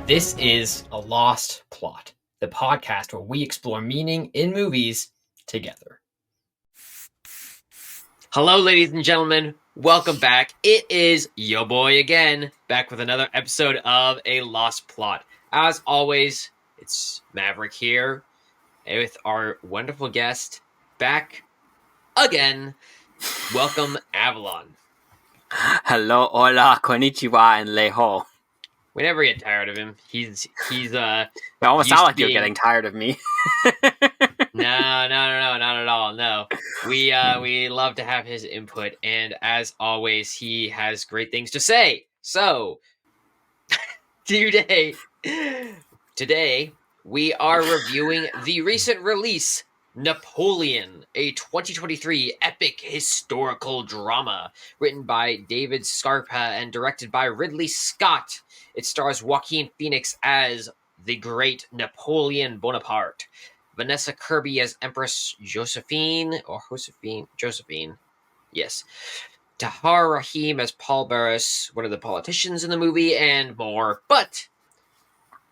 This is A Lost Plot, the podcast where we explore meaning in movies together. Hello, ladies and gentlemen. Welcome back. It is yo boy again, back with another episode of A Lost Plot. As always, it's Maverick here with our wonderful guest back again. Welcome, Avalon. Hello, hola, konnichiwa, and leho. We never get tired of him. He's It almost sounds like you're getting tired of me. No, not at all. No, we love to have his input, and as always, he has great things to say. So, today we are reviewing the recent release, Napoleon, a 2023 epic historical drama written by David Scarpa and directed by Ridley Scott. It stars Joaquin Phoenix as the great Napoleon Bonaparte, Vanessa Kirby as Empress Josephine, yes, Tahar Rahim as Paul Barras, one of the politicians in the movie, and more. But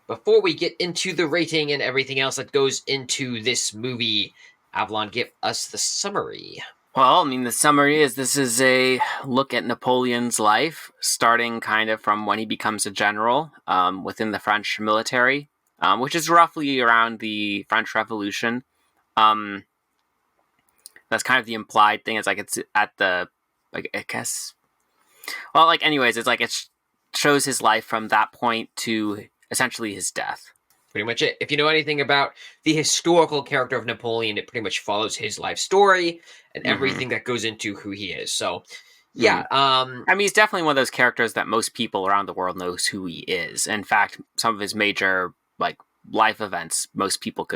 before we get into the rating and everything else that goes into this movie, Avalon, give us the summary. Well, the summary is this is a look at Napoleon's life, starting kind of from when he becomes a general within the French military, which is roughly around the French Revolution. That's kind of the implied thing. It's like it's at the, like, I guess. Well, like, anyways, it's like it shows his life from that point to essentially his death. Pretty much it. If you know anything about the historical character of Napoleon, it pretty much follows his life story and everything that goes into who he is. So, yeah. He's definitely one of those characters that most people around the world knows who he is. In fact, some of his major life events, most people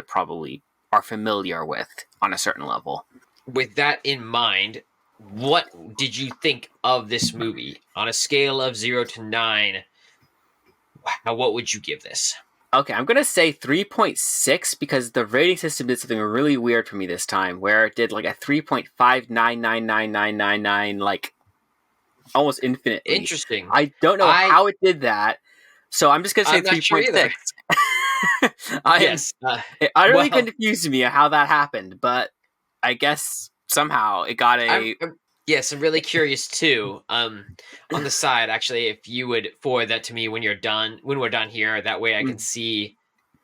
are familiar with on a certain level. With that in mind, what did you think of this movie? On a scale of 0 to 9, what would you give this? Okay, I'm going to say 3.6 because the rating system did something really weird for me this time, where it did like a 3.59999999, almost infinitely. Interesting. I don't know how it did that, so I'm just going to say 3.6. Yes. It utterly confused me how that happened, but I guess somehow it got a... Yes, I'm really curious too. On the side, actually, if you would forward that to me when we're done here, that way I can see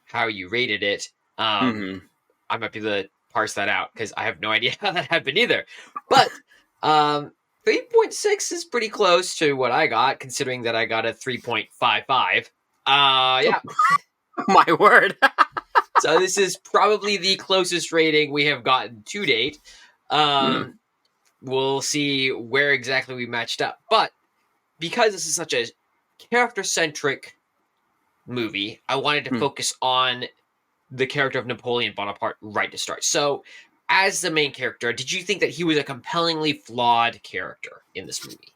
how you rated it. I might be able to parse that out because I have no idea how that happened either. But 3.6 is pretty close to what I got, considering that I got a 3.55. Yeah. My word. So this is probably the closest rating we have gotten to date. We'll see where exactly we matched up. But because this is such a character-centric movie, I wanted to focus on the character of Napoleon Bonaparte right to start. So, as the main character, did you think that he was a compellingly flawed character in this movie?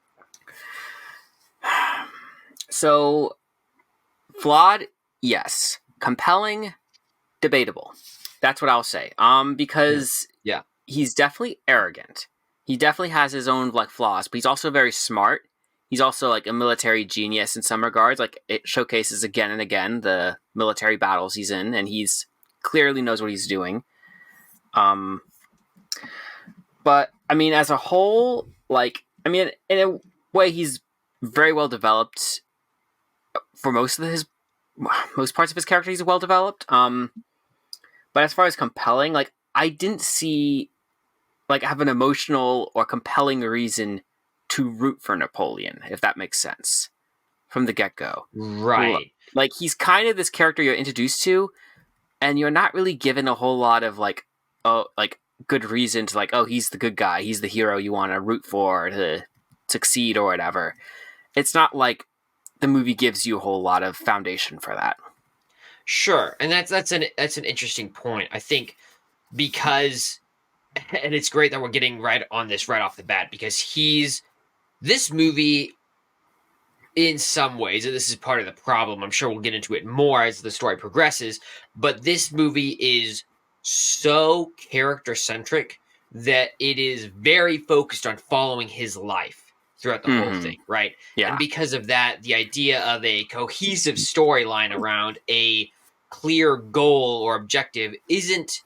So, flawed, yes. Compelling, debatable. That's what I'll say. Because he's definitely arrogant. He definitely has his own flaws, but he's also very smart. He's also a military genius in some regards. It showcases again and again the military battles he's in, and he's clearly knows what he's doing. But as a whole, in a way, he's very well developed. For most parts of his character, he's well developed. But as far as compelling, I didn't see have an emotional or compelling reason to root for Napoleon, if that makes sense, from the get-go. Right. He's kind of this character you're introduced to, and you're not really given a whole lot of good reason to he's the good guy, he's the hero you want to root for to succeed or whatever. It's not like the movie gives you a whole lot of foundation for that. Sure, and that's an interesting point. I think because, and it's great that we're getting right on this right off the bat, because this movie, in some ways, and this is part of the problem, I'm sure we'll get into it more as the story progresses, but this movie is so character-centric that it is very focused on following his life. throughout the whole Mm-hmm. thing, right? And Yeah. because of that, the idea of a cohesive storyline around a clear goal or objective isn't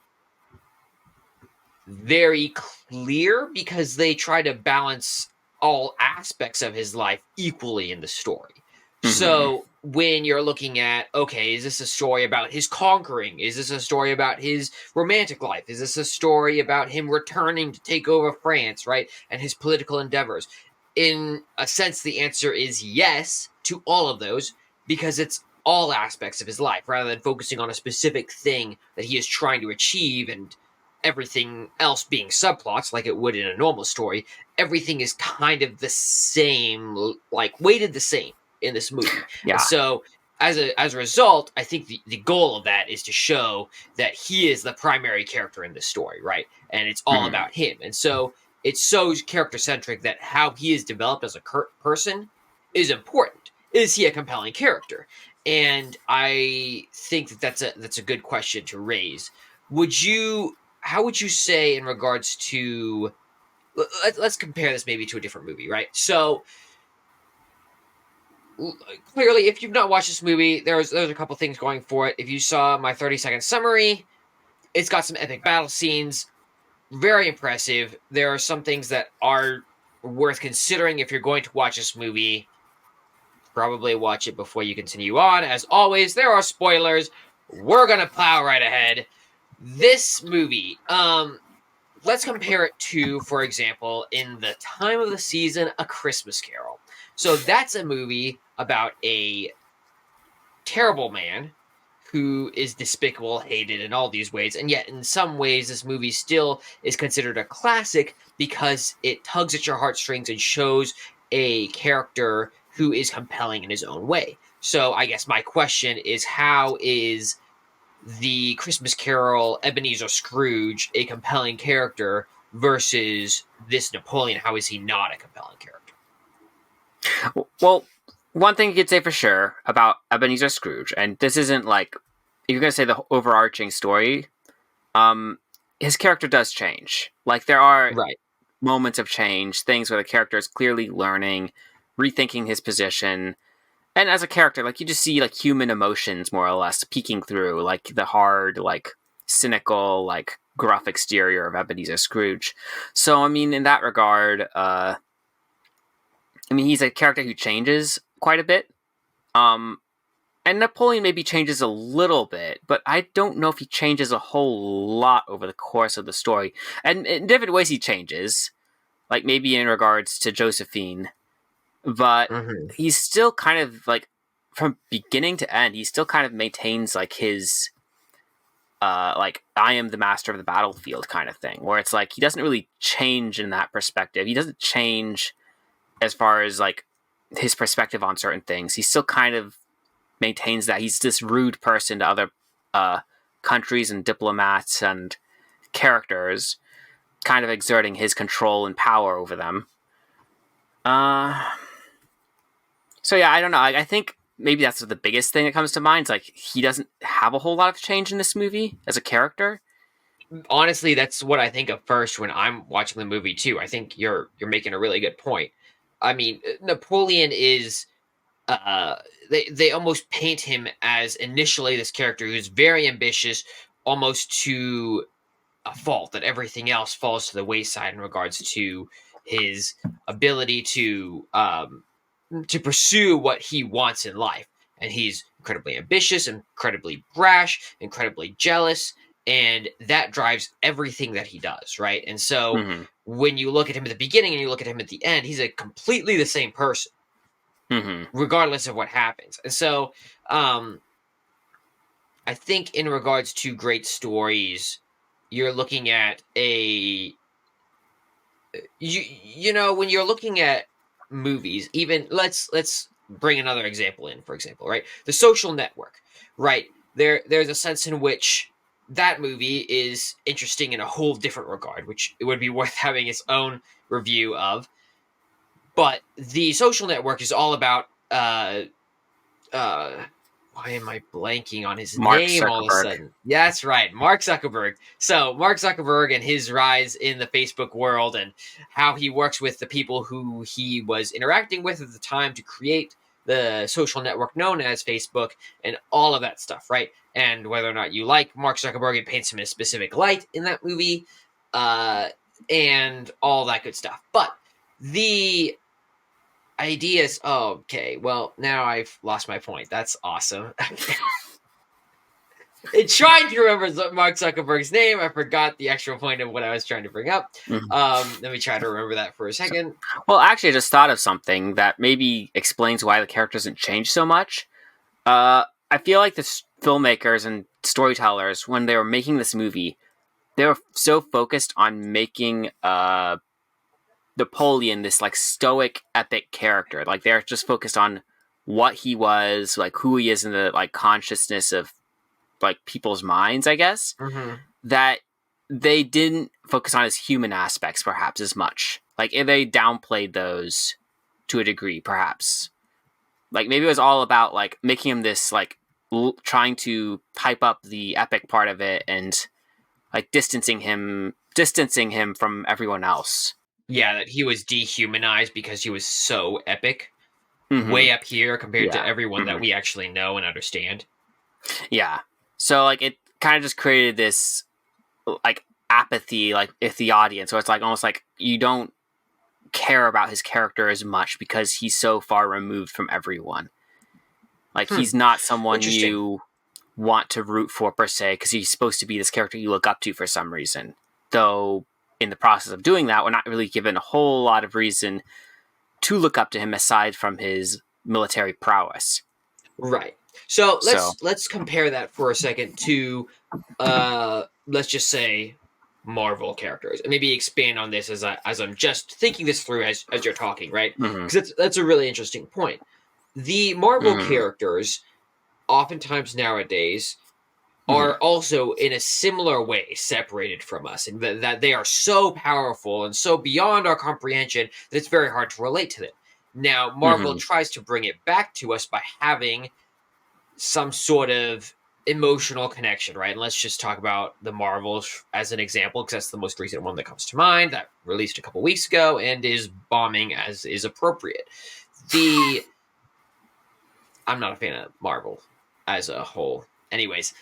very clear because they try to balance all aspects of his life equally in the story. Mm-hmm. So when you're looking at, okay, is this a story about his conquering? Is this a story about his romantic life? Is this a story about him returning to take over France, right? And his political endeavors? In a sense, the answer is yes to all of those because it's all aspects of his life rather than focusing on a specific thing that he is trying to achieve and everything else being subplots like it would in a normal story. Everything is kind of the same, like weighted the same in this movie. And Yeah. so as a result, I think the goal of that is to show that he is the primary character in this story, right? And it's all Mm-hmm. about him. And so it's so character centric that how he is developed as a person is important. Is he a compelling character? And I think that that's a good question to raise. Would you how would you say in regards to let's compare this maybe to a different movie, right? So clearly, if you've not watched this movie, there's a couple things going for it. If you saw my 30-second summary, it's got some epic battle scenes, very impressive. There are some things that are worth considering if you're going to watch this movie. Probably watch it before you continue on. As always, there are spoilers. We're gonna plow right ahead. This movie, let's compare it to, for example, in the time of the season, A Christmas Carol. So that's a movie about a terrible man who is despicable, hated in all these ways, and yet in some ways this movie still is considered a classic because it tugs at your heartstrings and shows a character who is compelling in his own way. So I guess my question is, how is the Christmas Carol Ebenezer Scrooge a compelling character versus this Napoleon? How is he not a compelling character? Well, one thing you could say for sure about Ebenezer Scrooge, and this isn't like if you're gonna say the overarching story, um, his character does change. Like there are Right. moments of change, things where the character is clearly learning, rethinking his position, and as a character, like you just see like human emotions more or less peeking through, like the hard, like cynical, like gruff exterior of Ebenezer Scrooge. So I mean, in that regard, I mean he's a character who changes quite a bit. Um, and Napoleon maybe changes a little bit, but I don't know if he changes a whole lot over the course of the story. And in different ways he changes, like maybe in regards to Josephine, but Mm-hmm. he's still kind of like from beginning to end, he still kind of maintains like his like I am the master of the battlefield kind of thing, where it's like he doesn't really change in that perspective. He doesn't change as far as like his perspective on certain things. He still kind of maintains that he's this rude person to other uh, countries and diplomats and characters, kind of exerting his control and power over them. Uh, so yeah, I don't know. I think maybe that's the biggest thing that comes to mind. Is like he doesn't have a whole lot of change in this movie as a character. Honestly, that's what I think of first when I'm watching the movie too. I think you're making a really good point. I mean, Napoleon is uh they almost paint him as initially this character who's very ambitious, almost to a fault, that everything else falls to the wayside in regards to his ability to pursue what he wants in life. And he's incredibly ambitious, incredibly brash, incredibly jealous, and that drives everything that he does, right? And so Mm-hmm. when you look at him at the beginning and you look at him at the end, he's a completely the same person, Mm-hmm. regardless of what happens. And so um, I think in regards to great stories, you're looking at you know, when you're looking at movies, even let's bring another example in, for example, right? The Social Network, right? There's a sense in which that movie is interesting in a whole different regard, which it would be worth having its own review of. But the Social Network is all about uh why am I blanking on his Mark name all of a Zuckerberg. sudden? Yeah, that's right, Mark Zuckerberg. So Mark Zuckerberg and his rise in the Facebook world and how he works with the people who he was interacting with at the time to create the social network known as Facebook and all of that stuff, right? And whether or not you like Mark Zuckerberg, it paints him in a specific light in that movie, and all that good stuff. But the ideas. Oh, okay. Well, now I've lost my point. That's awesome. In trying to remember Mark Zuckerberg's name, I forgot the actual point of what I was trying to bring up. Let me try to remember that for a second. Well, actually, I just thought of something that maybe explains why the character doesn't change so much. I feel like the filmmakers and storytellers, when they were making this movie, they were so focused on making Napoleon this like stoic, epic character. Like they're just focused on what he was, like who he is in the like consciousness of like people's minds, I guess. Mm-hmm. That they didn't focus on his human aspects perhaps as much. Like they downplayed those to a degree, perhaps. Like maybe it was all about like making him this like trying to hype up the epic part of it and like distancing him from everyone else. Yeah, that he was dehumanized because he was so epic, Mm-hmm. way up here compared to Yeah. everyone Mm-hmm. that we actually know and understand. Yeah. So like it kind of just created this like apathy like with the audience. So it's like almost like you don't care about his character as much because he's so far removed from everyone. Like he's not someone you want to root for per se because he's supposed to be this character you look up to for some reason. Though in the process of doing that, we're not really given a whole lot of reason to look up to him aside from his military prowess. Right. So let's compare that for a second to let's just say Marvel characters, and maybe expand on this as I'm just thinking this through as you're talking, right? Because that's a really interesting point. The Marvel characters, oftentimes nowadays, are also in a similar way separated from us, and that they are so powerful and so beyond our comprehension that it's very hard to relate to them. Now, Marvel tries to bring it back to us by having some sort of emotional connection, right? And let's just talk about the Marvels as an example, because that's the most recent one that comes to mind, that released a couple weeks ago and is bombing as is appropriate. I'm not a fan of Marvel as a whole. Anyways,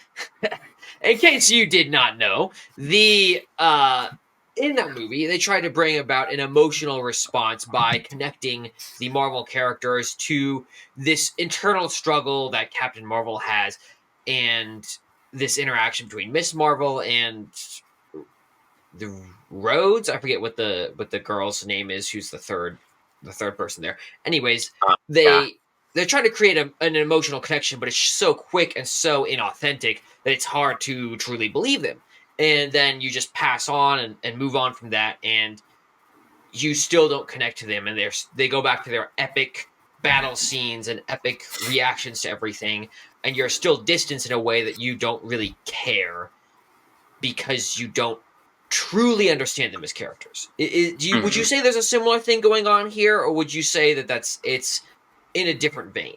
in case you did not know, in that movie, they tried to bring about an emotional response by connecting the Marvel characters to this internal struggle that Captain Marvel has, and this interaction between Miss Marvel and the Rhodes. I forget what the girl's name is. Who's the third person there? Anyways, they're trying to create an emotional connection, but it's so quick and so inauthentic that it's hard to truly believe them. And then you just pass on and move on from that, and you still don't connect to them, and they go back to their epic battle scenes and epic reactions to everything, and you're still distanced in a way that you don't really care because you don't truly understand them as characters. Would you say there's a similar thing going on here, or would you say that it's in a different vein?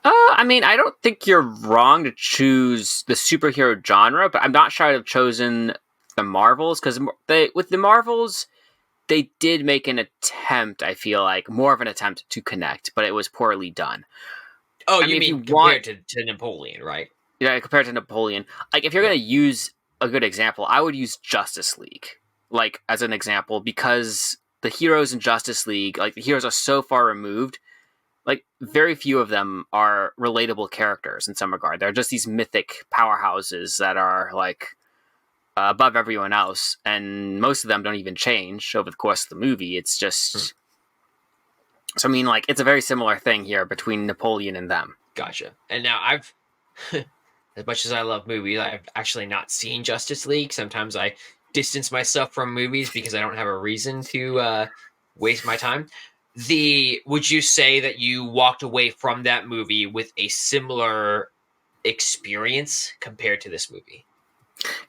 I mean, I don't think you're wrong to choose the superhero genre, but I'm not sure I'd have chosen the Marvels, because with the Marvels, they did make an attempt, I feel like, more of an attempt to connect, but it was poorly done. Oh, you mean compared to Napoleon, right? Yeah, compared to Napoleon. Like, if you're going to use a good example, I would use Justice League, like, as an example, because the heroes in Justice League, like, the heroes are so far removed. Like, very few of them are relatable characters in some regard. They're just these mythic powerhouses that are, like, above everyone else, and most of them don't even change over the course of the movie. It's just... So, I mean, like, it's a very similar thing here between Napoleon and them. Gotcha. And now I've... as much as I love movies, I've actually not seen Justice League. Sometimes I distance myself from movies because I don't have a reason to waste my time. Would you say that you walked away from that movie with a similar experience compared to this movie?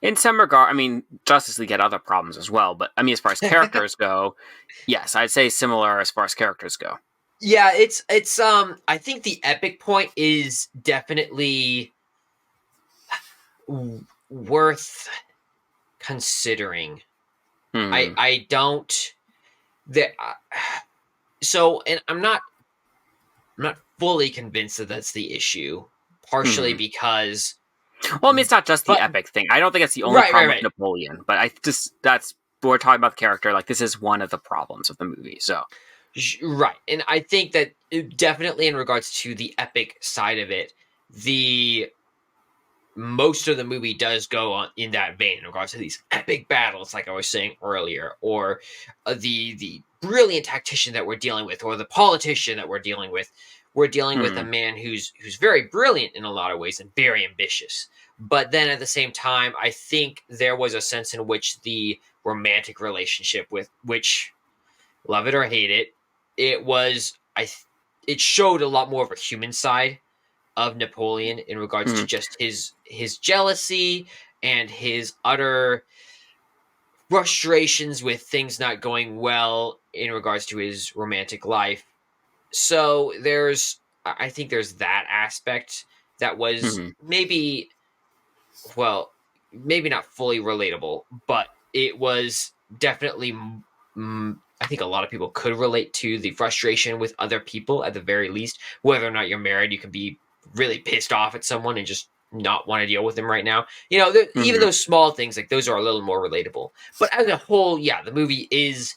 In some regard, I mean, Justice League had other problems as well, but I mean, as far as characters go, yes, I'd say similar as far as characters go. Yeah, it's I think the epic point is definitely worth considering. Hmm. I don't that so and I'm not fully convinced that that's the issue, partially Hmm. because Well, I mean, it's not just the but epic thing. I don't think it's the only right, right, problem with right. Napoleon, but I just that's we're talking about the character. Like this is one of the problems of the movie. So. Right. And I think that definitely in regards to the epic side of it, the most of the movie does go on in that vein in regards to these epic battles, like I was saying earlier, or the brilliant tactician that we're dealing with, or the politician that we're dealing with. We're dealing with a Hmm. man who's very brilliant in a lot of ways and very ambitious. But then at the same time, I think there was a sense in which the romantic relationship with which love it or hate it, it was it showed a lot more of a human side of Napoleon in regards Hmm. to just his jealousy and his utter frustrations with things not going well in regards to his romantic life. So I think there's that aspect that was Hmm. maybe well, maybe not fully relatable, but it was definitely. I think a lot of people could relate to the frustration with other people at the very least. Whether or not you're married, you can be really pissed off at someone and just not want to deal with them right now. You know, even Hmm. those small things like those are a little more relatable. But as a whole, yeah, the movie is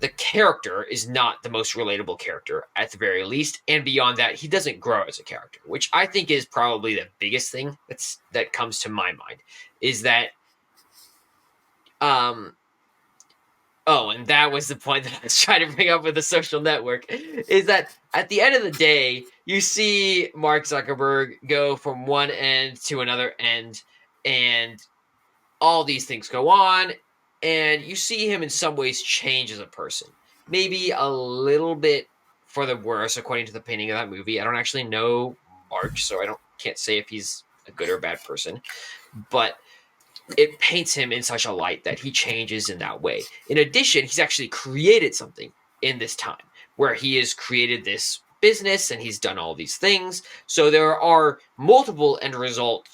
the character is not the most relatable character at the very least, and beyond that he doesn't grow as a character, which I think is probably the biggest thing that comes to my mind is that um oh, and that was the point that I was trying to bring up with the social network is that at the end of the day you see Mark Zuckerberg go from one end to another end, and all these things go on, and you see him in some ways change as a person. Maybe a little bit for the worse, according to the painting of that movie. I don't actually know Mark, so I don't can't say if he's a good or bad person, but it paints him in such a light that he changes in that way. In addition, he's actually created something in this time where he has created this business and he's done all these things. So there are multiple end result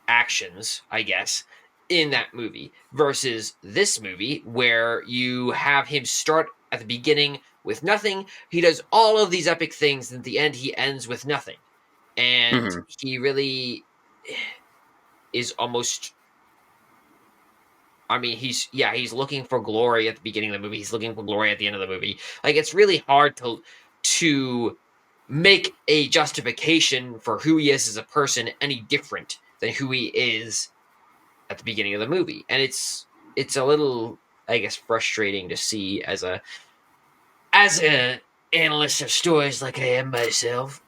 actions, I guess, in that movie versus this movie where you have him start at the beginning with nothing. He does all of these epic things, and at the end, he ends with nothing. And Hmm. he really is almost. I mean, he's looking for glory at the beginning of the movie. He's looking for glory at the end of the movie. Like it's really hard to make a justification for who he is as a person any different than who he is at the beginning of the movie, and it's a little, I guess, frustrating to see as a analyst of stories like I am myself.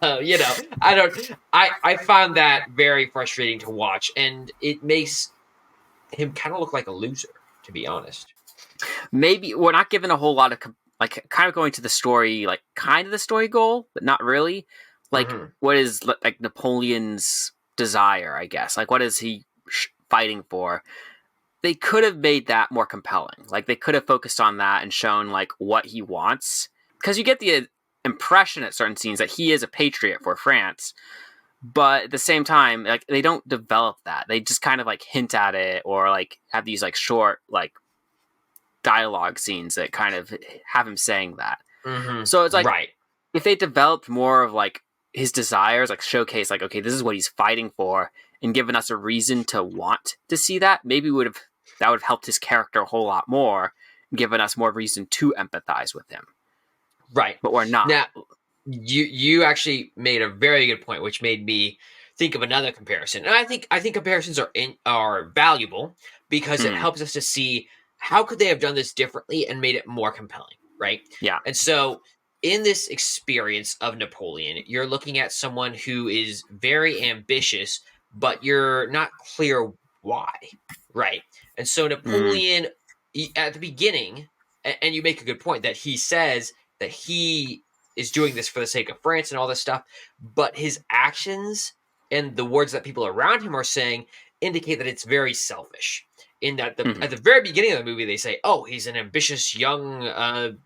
You know, I found that very frustrating to watch, and it makes him kind of look like a loser, to be honest. Maybe we're not given a whole lot of like kind of going to the story, like kind of the story goal, but not really. Like Hmm. what is like Napoleon's desire? I guess like what is he fighting for? They could have made that more compelling. Like they could have focused on that and shown like what he wants, because you get the impression at certain scenes that he is a patriot for France, but at the same time like they don't develop that. They just kind of like hint at it or like have these like short like dialogue scenes that kind of have him saying that. Hmm. So it's like Right. if they developed more of like his desires, like showcase like okay, this is what he's fighting for, and given us a reason to want to see that, maybe would have helped his character a whole lot more, given us more reason to empathize with him. Right. But we're not. Now, you actually made a very good point, which made me think of another comparison. And I think comparisons are valuable because it Hmm. helps us to see how could they have done this differently and made it more compelling, right? Yeah. And so in this experience of Napoleon, you're looking at someone who is very ambitious, but you're not clear why, right? And so Hmm. Napoleon at the beginning, and you make a good point that he says that he is doing this for the sake of France and all this stuff, but his actions and the words that people around him are saying indicate that it's very selfish. in that at the very beginning of the movie they say, oh, he's an ambitious young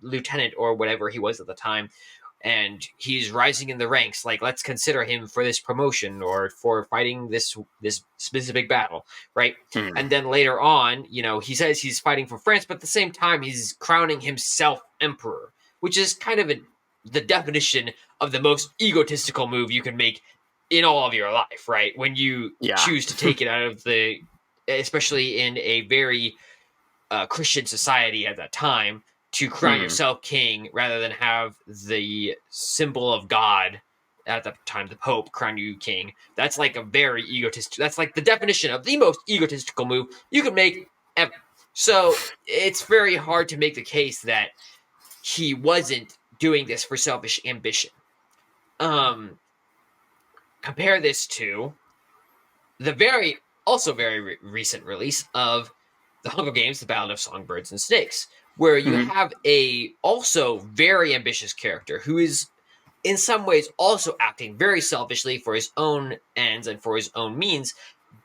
lieutenant or whatever he was at the time, and he's rising in the ranks. Like, let's consider him for this promotion or for fighting this specific battle, right? And then later on, he says he's fighting for France, but at the same time, he's crowning himself emperor, which is kind of the definition of the most egotistical move you can make in all of your life, right? When you choose to take it out of especially in a very Christian society at that time, to crown yourself king rather than have the symbol of God at the time, the Pope, crown you king. That's like a very egotistic. That's like the definition of the most egotistical move you could make ever. So it's very hard to make the case that he wasn't doing this for selfish ambition. Compare this to the very recent release of The Hunger Games: The Ballad of Songbirds and Snakes, where you have a also very ambitious character who is in some ways also acting very selfishly for his own ends and for his own means,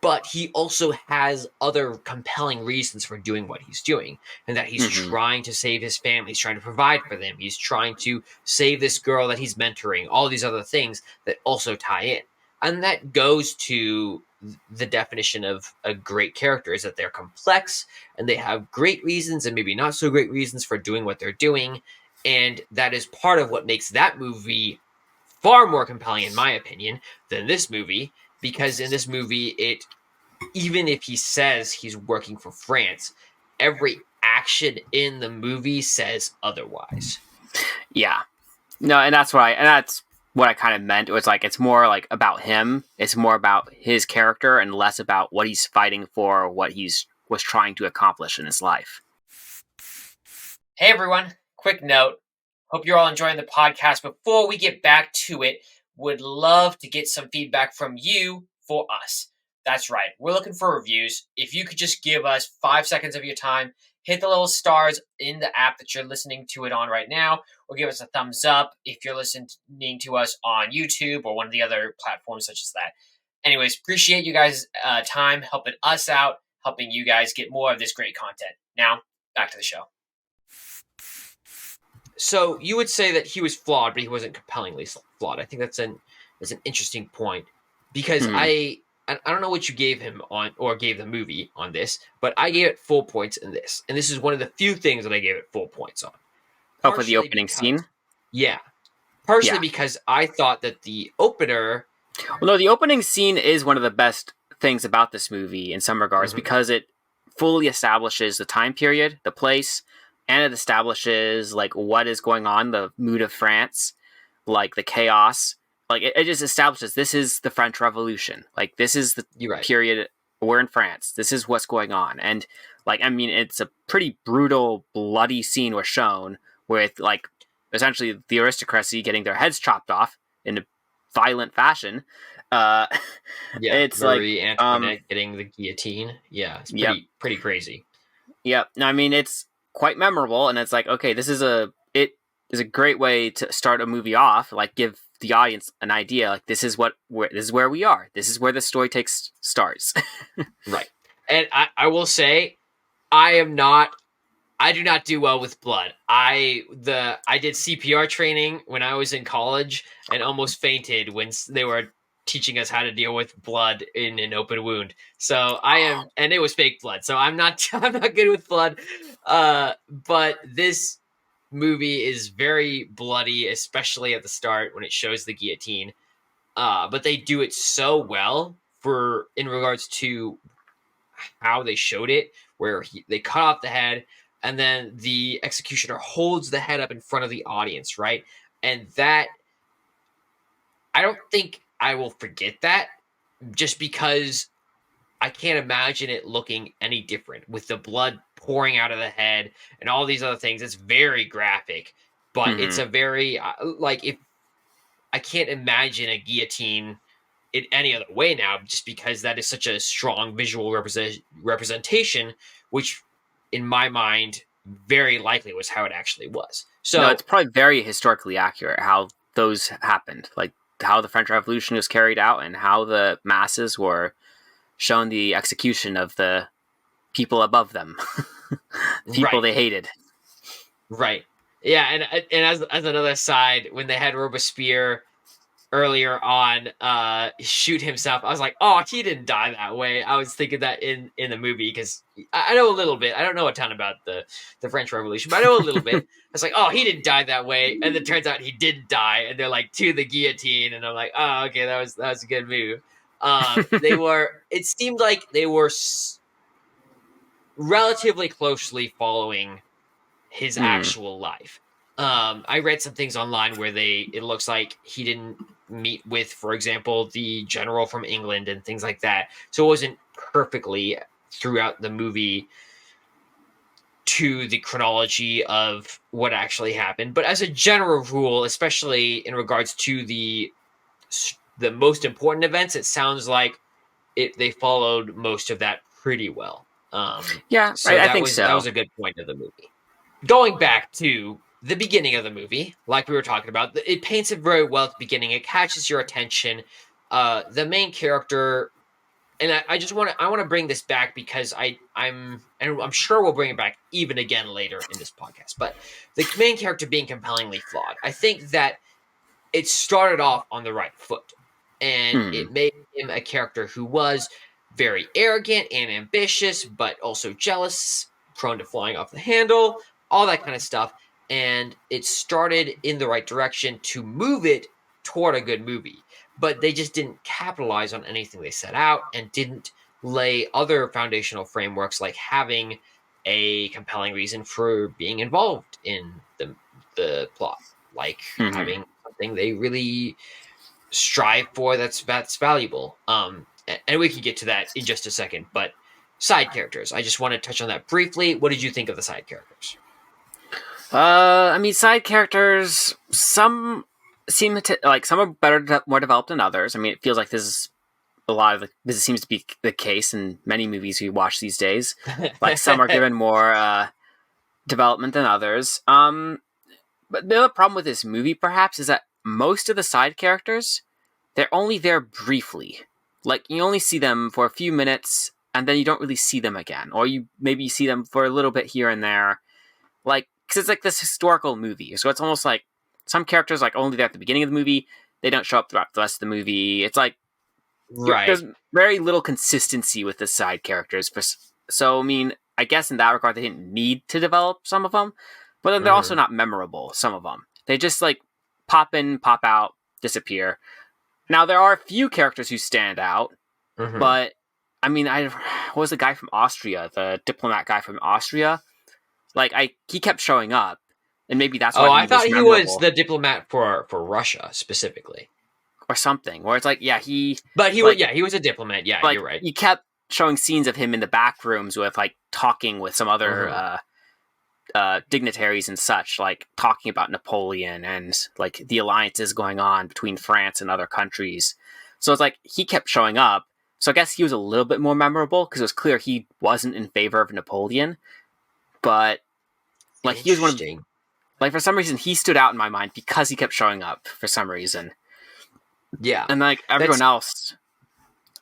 but he also has other compelling reasons for doing what he's doing, and that he's trying to save his family, he's trying to provide for them, he's trying to save this girl that he's mentoring, all these other things that also tie in. And that goes to the definition of a great character, is that they're complex and they have great reasons and maybe not so great reasons for doing what they're doing. And that is part of what makes that movie far more compelling, in my opinion, than this movie. Because in this movie, even if he says he's working for France, every action in the movie says otherwise. Yeah. No, and that's what I kind of meant. It was like, it's more like about him. It's more about his character and less about what he's fighting for, what he's was trying to accomplish in his life. Hey everyone, quick note. Hope you're all enjoying the podcast. Before we get back to it, would love to get some feedback from you for us. That's right, we're looking for reviews. If you could just give us 5 seconds of your time, hit the little stars in the app that you're listening to it on right now, or give us a thumbs up if you're listening to us on YouTube or one of the other platforms such as that. Anyways, appreciate you guys' time helping us out, helping you guys get more of this great content. Now, back to the show. So you would say that he was flawed, but he wasn't compellingly flawed. I think that's an interesting point, because I don't know what you gave him on, or gave the movie on this, but I gave it full points in this, and this is one of the few things that I gave it full points on. Oh, for the opening scene? Yeah. Partially because I thought that the opener... Well, no, the opening scene is one of the best things about this movie in some regards, because it fully establishes the time period, the place, and it establishes like what is going on, the mood of France, like the chaos. Like it just establishes this is the French Revolution. Like this is the period we're in France. This is what's going on. And like, I mean, it's a pretty brutal, bloody scene we're shown with like essentially the aristocracy getting their heads chopped off in a violent fashion. It's Marie like Antoinette getting the guillotine. Yeah, it's pretty crazy. Yep. No, I mean, it's quite memorable, and it's like, okay, this is a great way to start a movie off. Like, give the audience an idea. Like, this is where we are. This is where the story starts. Right. And I will say, I do not do well with blood. I did CPR training when I was in college and almost fainted when they were teaching us how to deal with blood in an open wound. So and it was fake blood. So I'm not good with blood. But this movie is very bloody, especially at the start when it shows the guillotine. But they do it so well in regards to how they showed it, where they cut off the head, and then the executioner holds the head up in front of the audience, right? And that, I don't think I will forget that, just because I can't imagine it looking any different with the blood pouring out of the head and all these other things. It's very graphic, but it's a very, if I can't imagine a guillotine in any other way now, just because that is such a strong visual representation, which in my mind very likely was how it actually was. So no, it's probably very historically accurate how those happened, like how the French Revolution was carried out and how the masses were shown the execution of the people above them, people they hated. Right. Yeah, and as another side, when they had Robespierre earlier on shoot himself, I was like, oh, he didn't die that way. I was thinking that in the movie because I know a little bit. I don't know a ton about the French Revolution, but I know a little bit. I was like, oh, he didn't die that way, and it turns out he did die, and they're like to the guillotine, and I'm like, oh, okay, that was a good move. They were. It seemed like they were relatively closely following his actual life. I read some things online where it looks like he didn't meet with, for example, the general from England and things like that. So it wasn't perfectly throughout the movie to the chronology of what actually happened. But as a general rule, especially in regards to the most important events, it sounds like they followed most of that pretty well. Yeah, so I think that was a good point of the movie. Going back to the beginning of the movie, like we were talking about, it paints it very well at the beginning. It catches your attention. The main character, and I just want to bring this back because I'm sure we'll bring it back even again later in this podcast. But the main character being compellingly flawed, I think that it started off on the right foot, and it made him a character who was very arrogant and ambitious, but also jealous, prone to flying off the handle, all that kind of stuff. And it started in the right direction to move it toward a good movie. But they just didn't capitalize on anything they set out and didn't lay other foundational frameworks like having a compelling reason for being involved in the plot, like having something they really strive for that's valuable. And we can get to that in just a second. But side characters, I just want to touch on that briefly. What did you think of the side characters? I mean, side characters, some seem to like some are better, more developed than others. I mean, it feels like this seems to be the case in many movies we watch these days. Like some are given more development than others. But the other problem with this movie, perhaps, is that most of the side characters, they're only there briefly. Like, you only see them for a few minutes, and then you don't really see them again. Or you maybe see them for a little bit here and there. Like, because it's like this historical movie. So it's almost like some characters, like, only there at the beginning of the movie. They don't show up throughout the rest of the movie. It's like, there's very little consistency with the side characters. So, I mean, I guess in that regard, they didn't need to develop some of them. But then they're also not memorable, some of them. They just, like, pop in, pop out, disappear. Now, there are a few characters who stand out, but, I mean, what was the guy from Austria, the diplomat guy from Austria? Like, he kept showing up, and maybe that's why I thought he was the diplomat for Russia, specifically. Or something, where it's like, yeah, But he was a diplomat, yeah, like, you're right. He kept showing scenes of him in the back rooms with, like, talking with some other... dignitaries and such, like talking about Napoleon and like the alliances going on between France and other countries. So it's like he kept showing up. So I guess he was a little bit more memorable because it was clear he wasn't in favor of Napoleon. But like he was one of, like for some reason he stood out in my mind because he kept showing up for some reason. Yeah, and like everyone else,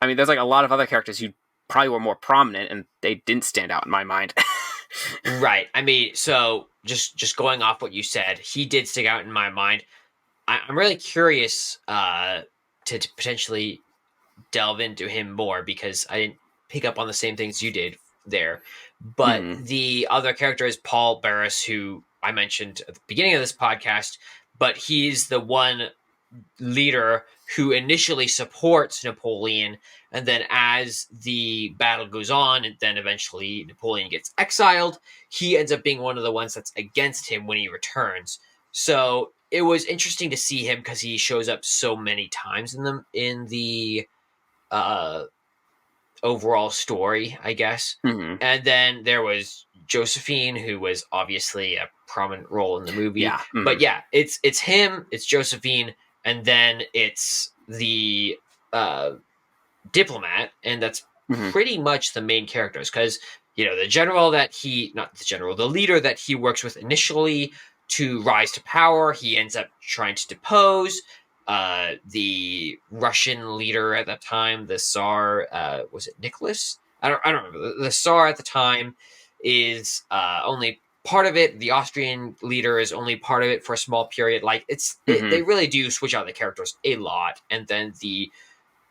I mean, there's like a lot of other characters who probably were more prominent and they didn't stand out in my mind. Right. I mean, so just going off what you said, he did stick out in my mind. I'm really curious to potentially delve into him more because I didn't pick up on the same things you did there. But the other character is Paul Barris, who I mentioned at the beginning of this podcast, but he's the one leader who initially supports Napoleon, and then as the battle goes on, and then eventually Napoleon gets exiled, he ends up being one of the ones that's against him when he returns. So it was interesting to see him because he shows up so many times in the overall story, I guess. And then there was Josephine, who was obviously a prominent role in the movie. Yeah. But yeah, it's him, it's Josephine, and then it's the diplomat, and that's pretty much the main characters. Because the leader that he works with initially to rise to power, he ends up trying to depose. The Russian leader at that time, the Tsar, was it Nicholas? I don't remember. The Tsar at the time is only part of it. The Austrian leader is only part of it for a small period. Like they really do switch out the characters a lot, and then the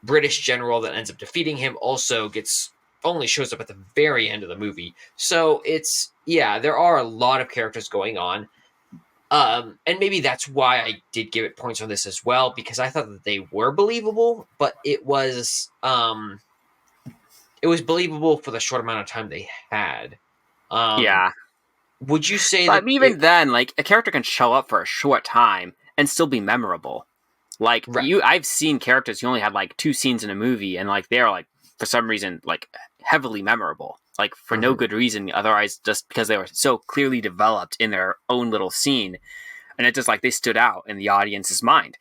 British general that ends up defeating him also gets only shows up at the very end of the movie. So it's yeah, there are a lot of characters going on. And maybe that's why I did give it points on this as well, because I thought that they were believable, but it was believable for the short amount of time they had. Um, Yeah. would you say But that even it then, like, a character can show up for a short time and still be memorable. Like, right? I've seen characters who only had like 2 scenes in a movie, and like they're like for some reason like heavily memorable, like for no Mhm. good reason. Otherwise, just because they were so clearly developed in their own little scene, and it just like they stood out in the audience's mind.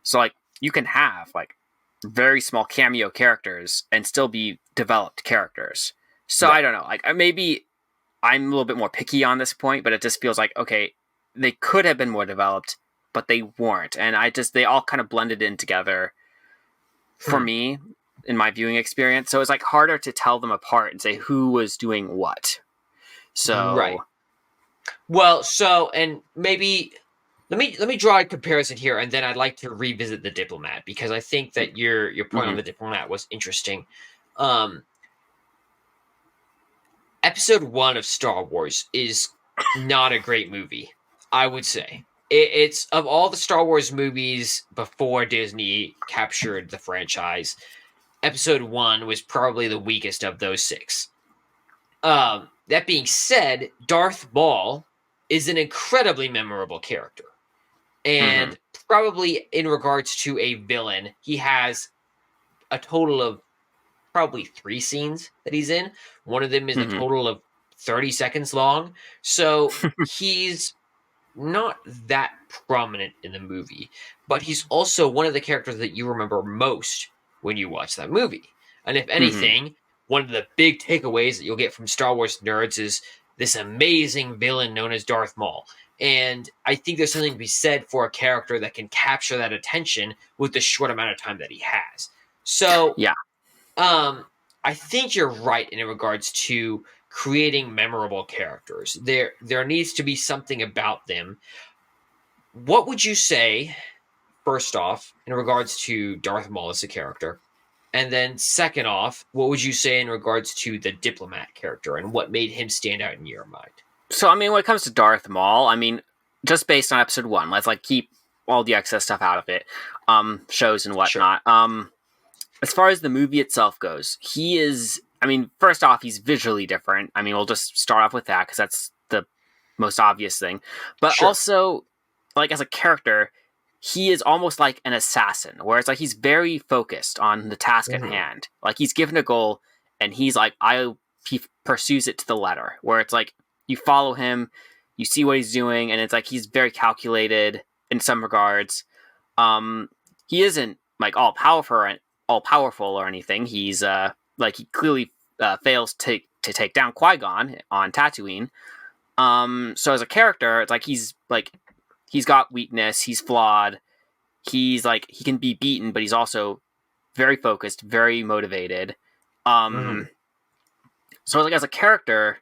So like you can have like very small cameo characters and still be developed characters. So I Right. don't know. Like maybe I'm a little bit more picky on this point, but it just feels like okay, they could have been more developed, but they weren't, and they all kind of blended in together for Hmm. me in my viewing experience. So it's like harder to tell them apart and say who was doing what. Right. So Well, so and maybe let me draw a comparison here, and then I'd like to revisit the diplomat because I think that your point on mhm, the diplomat was interesting. Um, Episode one of Star Wars is not a great movie. I would say it's of all the Star Wars movies before Disney captured the franchise. Episode one was probably the weakest of those six. That being said, Darth Maul is an incredibly memorable character. mhm, And probably in regards to a villain, he has a total of probably three scenes that he's in. One of them is a mhm, total of 30 seconds long. So he's not that prominent in the movie, but he's also one of the characters that you remember most when you watch that movie. And if mhm, anything, one of the big takeaways that you'll get from Star Wars nerds is this amazing villain known as Darth Maul. And I think there's something to be said for a character that can capture that attention with the short amount of time that he has. So, yeah. um, I think you're right in regards to creating memorable characters. There needs to be something about them. What would you say, first off, in regards to Darth Maul as a character? And then, second off, what would you say in regards to the diplomat character and what made him stand out in your mind? So I mean, when it comes to Darth Maul, I mean, just based on episode one, let's like keep all the excess stuff out of it, shows and Sure. whatnot. As far as the movie itself goes, he is. I mean, first off, he's visually different. I mean, we'll just start off with that because that's the most obvious thing. But Sure. also, like as a character, he is almost like an assassin, where it's like he's very focused on the task at Hmm. hand. Like he's given a goal, and he's like, he pursues it to the letter. Where it's like you follow him, you see what he's doing, and it's like he's very calculated in some regards. Um, he isn't like all powerful or anything. He's like he clearly fails to take down Qui-Gon on Tatooine. So as a character, it's like he's got weakness. He's flawed. He's like he can be beaten, but he's also very focused, very motivated. Hmm. Um, so like as a character,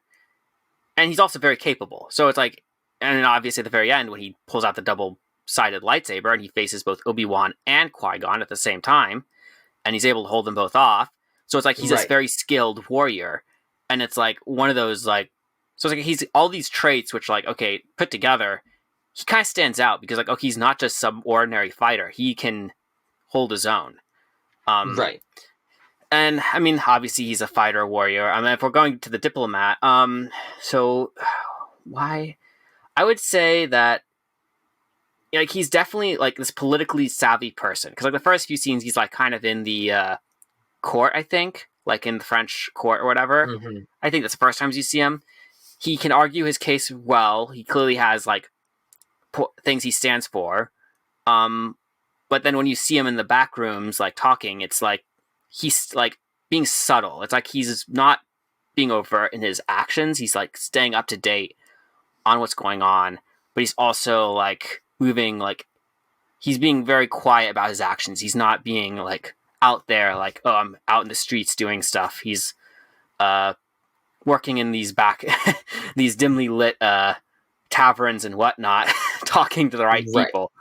and he's also very capable. So it's like, and then obviously at the very end when he pulls out the double-sided lightsaber and he faces both Obi-Wan and Qui-Gon at the same time, and he's able to hold them both off. So it's like he's this Right. very skilled warrior, and it's like one of those like, so it's like he's all these traits which like okay put together, he kind of stands out because like okay he's not just some ordinary fighter, he can hold his own. Um, Right. and I mean obviously he's a fighter warrior. I mean if we're going to the diplomat, so why I would say that like he's definitely like this politically savvy person because like the first few scenes he's like kind of in the court, I think, like in the French court or whatever. Hmm. I think that's the first times you see him. He can argue his case well. He clearly has like things he stands for. Um, but then when you see him in the back rooms, like talking, it's like he's like being subtle. It's like he's not being overt in his actions. He's like staying up to date on what's going on, but he's also like moving like he's being very quiet about his actions. He's not being like out there like oh I'm out in the streets doing stuff. He's working in these these dimly lit taverns and whatnot, talking to the right Right. people.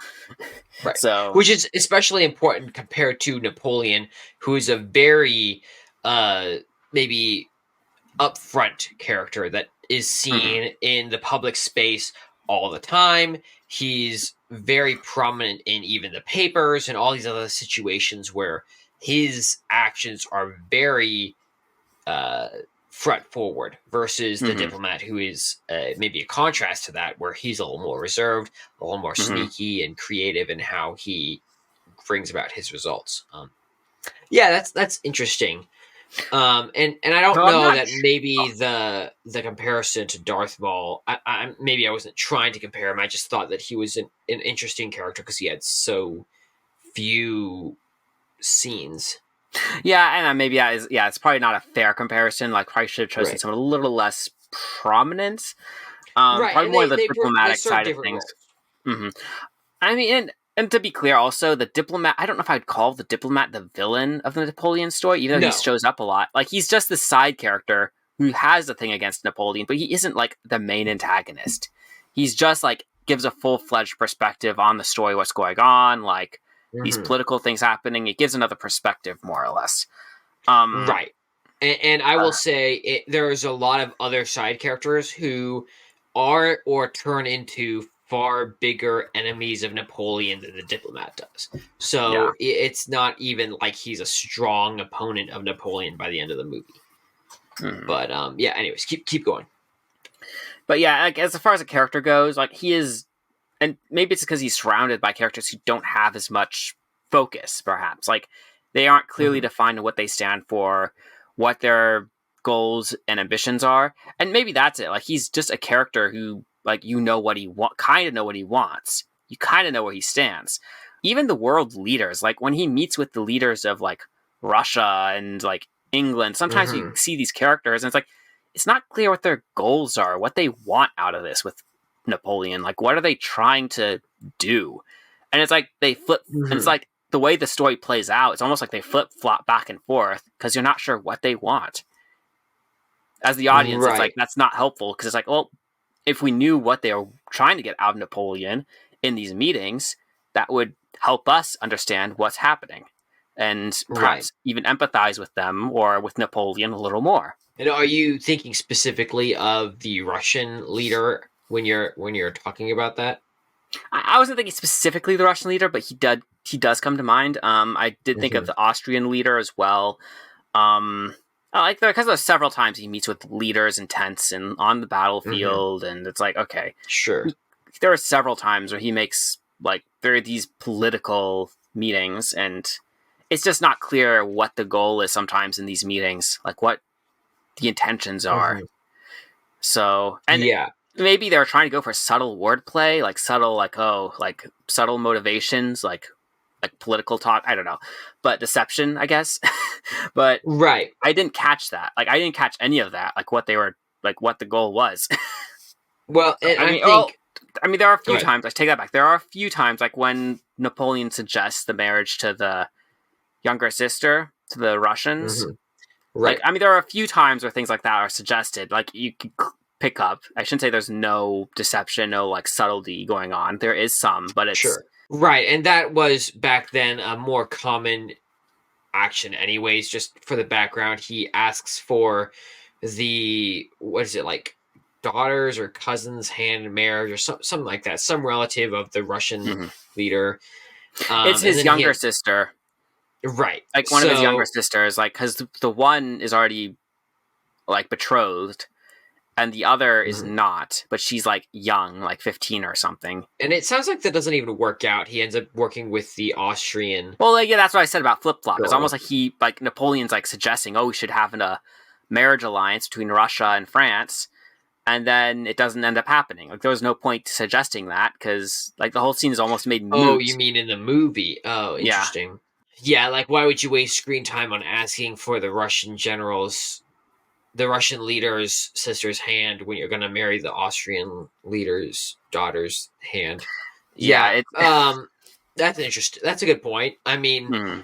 Right. So, Which is especially important compared to Napoleon, who is a very maybe upfront character that is mhm, seen in the public space all the time. He's very prominent in even the papers and all these other situations where his actions are very uh, front forward versus the mhm, diplomat who is maybe a contrast to that, where he's a little more reserved, a little more mhm. sneaky and creative in how he brings about his results. Yeah, that's interesting. And I don't Well, I'm know not. that maybe the comparison to Darth Maul. Maybe I wasn't trying to compare him. I just thought that he was an interesting character because he had so few scenes. Yeah, and maybe it's probably not a fair comparison. Like, probably should have chosen Right. someone a little less prominent. Right, Probably and more the they diplomatic serve side of different things. roles. Hmm. I mean, and to be clear, also the diplomat. I don't know if I'd call the diplomat the villain of the Napoleon story, even though he No. shows up a lot. Like, he's just the side character who has a thing against Napoleon, but he isn't like the main antagonist. He's just like gives a full fledged perspective on the story, what's going on, like these Hmm. political things happening. It gives another perspective, more or less. Um, Right. And I uh, will say there's a lot of other side characters who are or turn into far bigger enemies of Napoleon than the diplomat does. yeah. So it's not even like he's a strong opponent of Napoleon by the end of the movie. Mhm. But yeah, anyways, keep going. But yeah, like, as far as a character goes, like he is, and maybe it's because he's surrounded by characters who don't have as much focus, perhaps. Like they aren't clearly Hmm. defined on what they stand for, what their goals and ambitions are, and maybe that's it. Like he's just a character who, like, you know what he kind of know what he wants. You kind of know where he stands. Even the world leaders, like when he meets with the leaders of like Russia and like England, sometimes you Hmm. see these characters, and it's not clear what their goals are, what they want out of this with Napoleon. Like, what are they trying to do? And it's like they flip, and it's Hmm. like the way the story plays out, it's almost like they flip flop back and forth because you're not sure what they want. As the audience, it's like Right. that's not helpful because it's like, well, if we knew what they were trying to get out of Napoleon in these meetings, that would help us understand what's happening and Right. perhaps even empathize with them or with Napoleon a little more. And are you thinking specifically of the Russian leader when you're talking about that? I wasn't thinking specifically the Russian leader, but he does come to mind. I did think of Hmm. the Austrian leader as well. I like there because there's several times he meets with leaders in tents and on the Hmm. battlefield, and it's like okay, Sure. there are several times where he makes like there are these political meetings, and it's just not clear what the goal is sometimes in these meetings, like what the intentions are. Hmm. So, and Yeah. maybe they're trying to go for subtle wordplay, like subtle, like like subtle motivations, like political talk. I don't know, but deception, I guess. But Right. I didn't catch that. Like I didn't catch any of that. Like what they were, like what the goal was. Well, and I I mean, well, think I mean, there are a go few ahead. times. I take that back. There are a few times, like when Napoleon suggests the marriage to the younger sister to the Russians. Hmm. Like, Right. I mean, there are a few times where things like that are suggested. Like, you can pick up. I shouldn't say there's no deception, no like subtlety going on. There is some, but it's Sure. Right. And that was back then a more common action, anyways. Just for the background, he asks for the what is it like daughters or cousins hand in marriage or something like that, some relative of the Russian mhm. leader. It's And his then he younger had sister, right. like one of his younger So sisters, like because the one is already like betrothed, and the other is mhm. not, but she's like young, like 15 or something. And it sounds like that doesn't even work out. He ends up working with the Austrian Well, like, yeah, that's what I said about flip flop. It's almost girl. like like Napoleon's like suggesting, oh, we should have a marriage alliance between Russia and France, and then it doesn't end up happening. Like there was no point to suggesting that because like the whole scene is almost made Oh, you moot. mean in the movie? Oh, Yeah, interesting. Yeah, like why would you waste screen time on asking for the Russian leader's sister's hand when you're going to marry the Austrian leader's daughter's hand? yeah, Yeah, it. that's interesting. That's a good point. I mean, Hmm.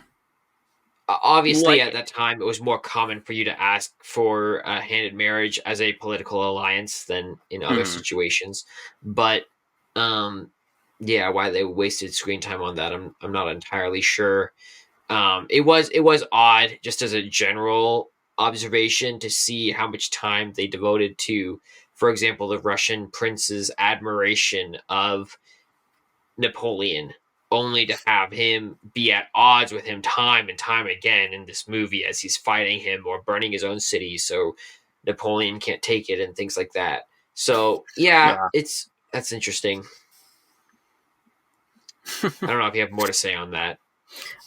Obviously, Like, at that time, it was more common for you to ask for a hand in marriage as a political alliance than in other mhm. situations. But yeah, why they wasted screen time on that, I'm not entirely sure. It was odd, just as a general observation, to see how much time they devoted to, for example, the Russian prince's admiration of Napoleon, only to have him be at odds with him time and time again in this movie as he's fighting him or burning his own city so Napoleon can't take it and things like that. So yeah, Yeah. that's interesting. I don't know if you have more to say on that.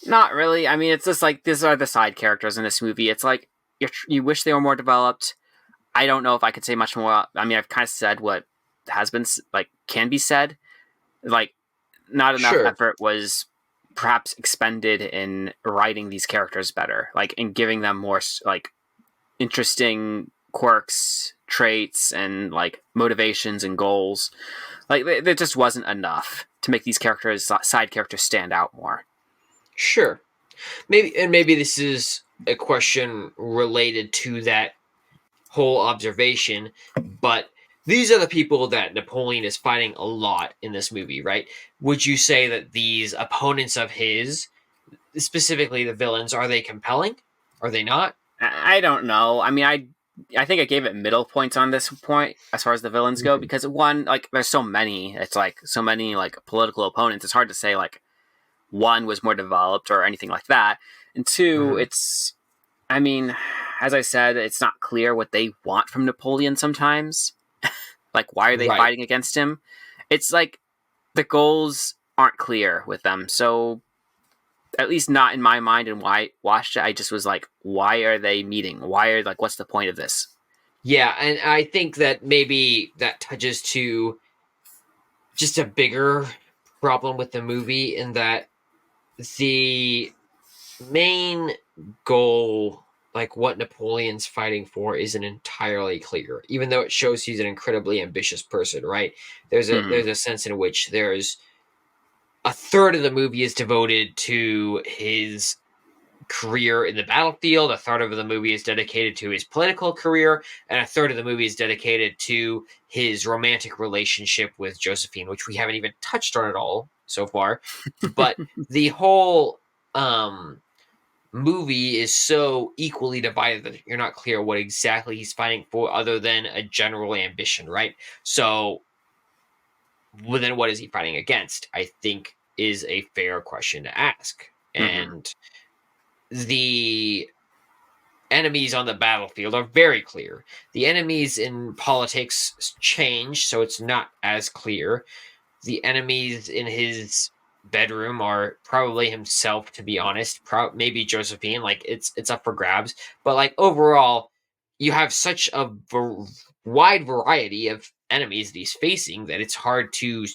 Not really. I mean, it's just like these are the side characters in this movie. It's like you wish they were more developed. I don't know if I could say much more. I mean, I've kind of said what has been like can be said. Like, not enough Sure. effort was perhaps expended in writing these characters better, like in giving them more like interesting quirks, traits, and like motivations and goals. Like, there just wasn't enough to make these characters, side characters, stand out more. Sure. Maybe this is a question related to that whole observation, but these are the people that Napoleon is fighting a lot in this movie, right? Would you say that these opponents of his, specifically the villains, are they compelling? Are they not? I don't know. I mean, I think I gave it middle points on this point as far as the villains go, Mhm. because one, like, there's so many. It's like so many like political opponents. It's hard to say like one was more developed or anything like that. And two, Mhm. it's, I mean, as I said, it's not clear what they want from Napoleon sometimes. Like, why are they Right. fighting against him? It's like the goals aren't clear with them. So, at least not in my mind, and why I watched it, I just was like, why are they meeting? Why are, like, what's the point of this? Yeah, and I think that maybe that touches to just a bigger problem with the movie in that the main goal, like what Napoleon's fighting for, isn't entirely clear. Even though it shows he's an incredibly ambitious person, right? Hmm. There's a sense in which there's a third of the movie is devoted to his career in the battlefield, a third of the movie is dedicated to his political career, and a third of the movie is dedicated to his romantic relationship with Josephine, which we haven't even touched on at all so far. But the whole movie is so equally divided that you're not clear what exactly he's fighting for other than a general ambition, right? So, well, then what is he fighting against? I think is a fair question to ask. Hmm. And the enemies on the battlefield are very clear. The enemies in politics change, so it's not as clear. The enemies in his bedroom are probably himself, to be honest. Maybe Josephine. Like it's up for grabs. But like overall, you have such a wide variety of enemies that he's facing that it's hard to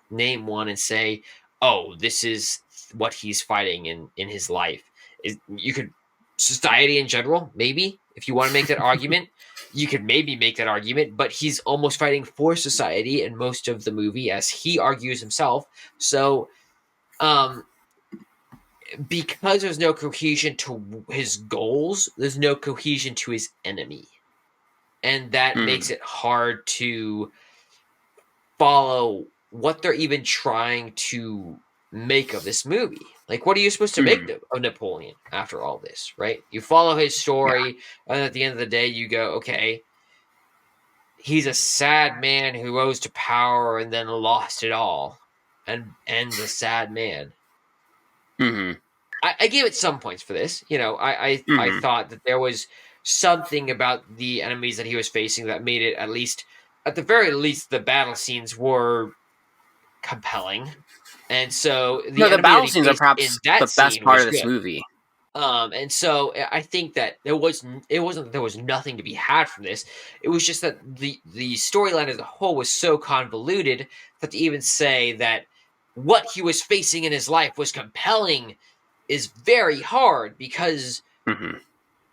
name one and say, "Oh, this is what he's fighting in his life." You could society in general, maybe if you want to make that argument, you could maybe make that argument. But he's almost fighting for society in most of the movie, as he argues himself. So, um, because there's no cohesion to his goals, there's no cohesion to his enemy, and that makes Hmm. it hard to follow what they're even trying to make of this movie. Like, what are you supposed to make Hmm. of Napoleon after all this, right? You follow his Yeah. story, and at the end of the day, you go, okay, he's a sad man who rose to power and then lost it all, and ends a sad man. Hmm. I gave it some points for this. You know, I Hmm. thought that there was something about the enemies that he was facing that made it at the very least, the battle scenes were compelling. And so the No, the enemy that battle he scenes are faced in perhaps that the best scene part was of this good. movie. And so I think that it wasn't that there was nothing to be had from this. It was just that the storyline as a whole was so convoluted that to even say that what he was facing in his life was compelling is very hard because Hmm.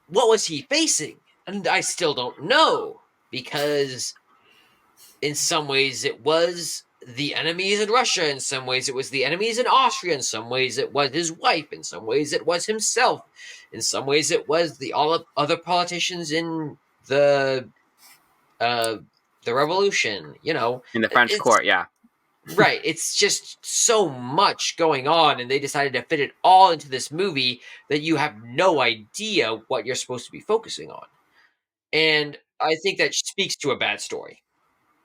what was he facing? And I still don't know because in some ways it was the enemies in Russia. In some ways, it was the enemies in Austria. In some ways, it was his wife. In some ways, it was himself. In some ways, it was the all other politicians in uh, the revolution. In the French It's court, yeah. right. It's just so much going on, and they decided to fit it all into this movie that you have no idea what you're supposed to be focusing on. And I think that speaks to a bad story.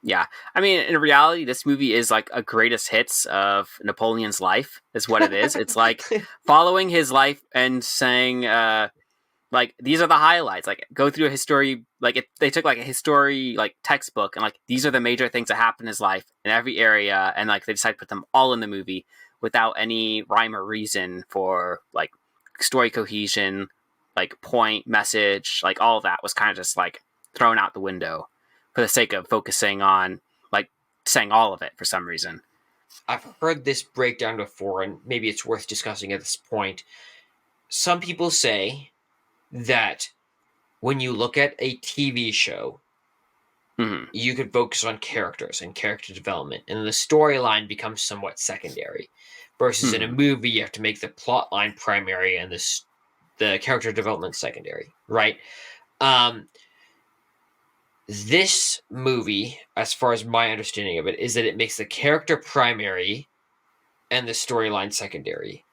Yeah. I mean, in reality, this movie is like a greatest hits of Napoleon's life, is what it is. It's like following his life and saying, like, these are the highlights. Like, go through a history, like, if they took like a history, like, textbook, and like, these are the major things that happened in his life in every area, and like, they decided to put them all in the movie without any rhyme or reason for like story cohesion, like, point, message, like, all of that was kind of just like thrown out the window for the sake of focusing on like saying all of it for some reason. I've heard this breakdown before, and maybe it's worth discussing at this point. Some people say that when you look at a TV show, you could focus on characters and character development, and the storyline becomes somewhat secondary. Versus in a movie, you have to make the plot line primary and the character development secondary, right? This movie, as far as my understanding of it, is that it makes the character primary and the storyline secondary.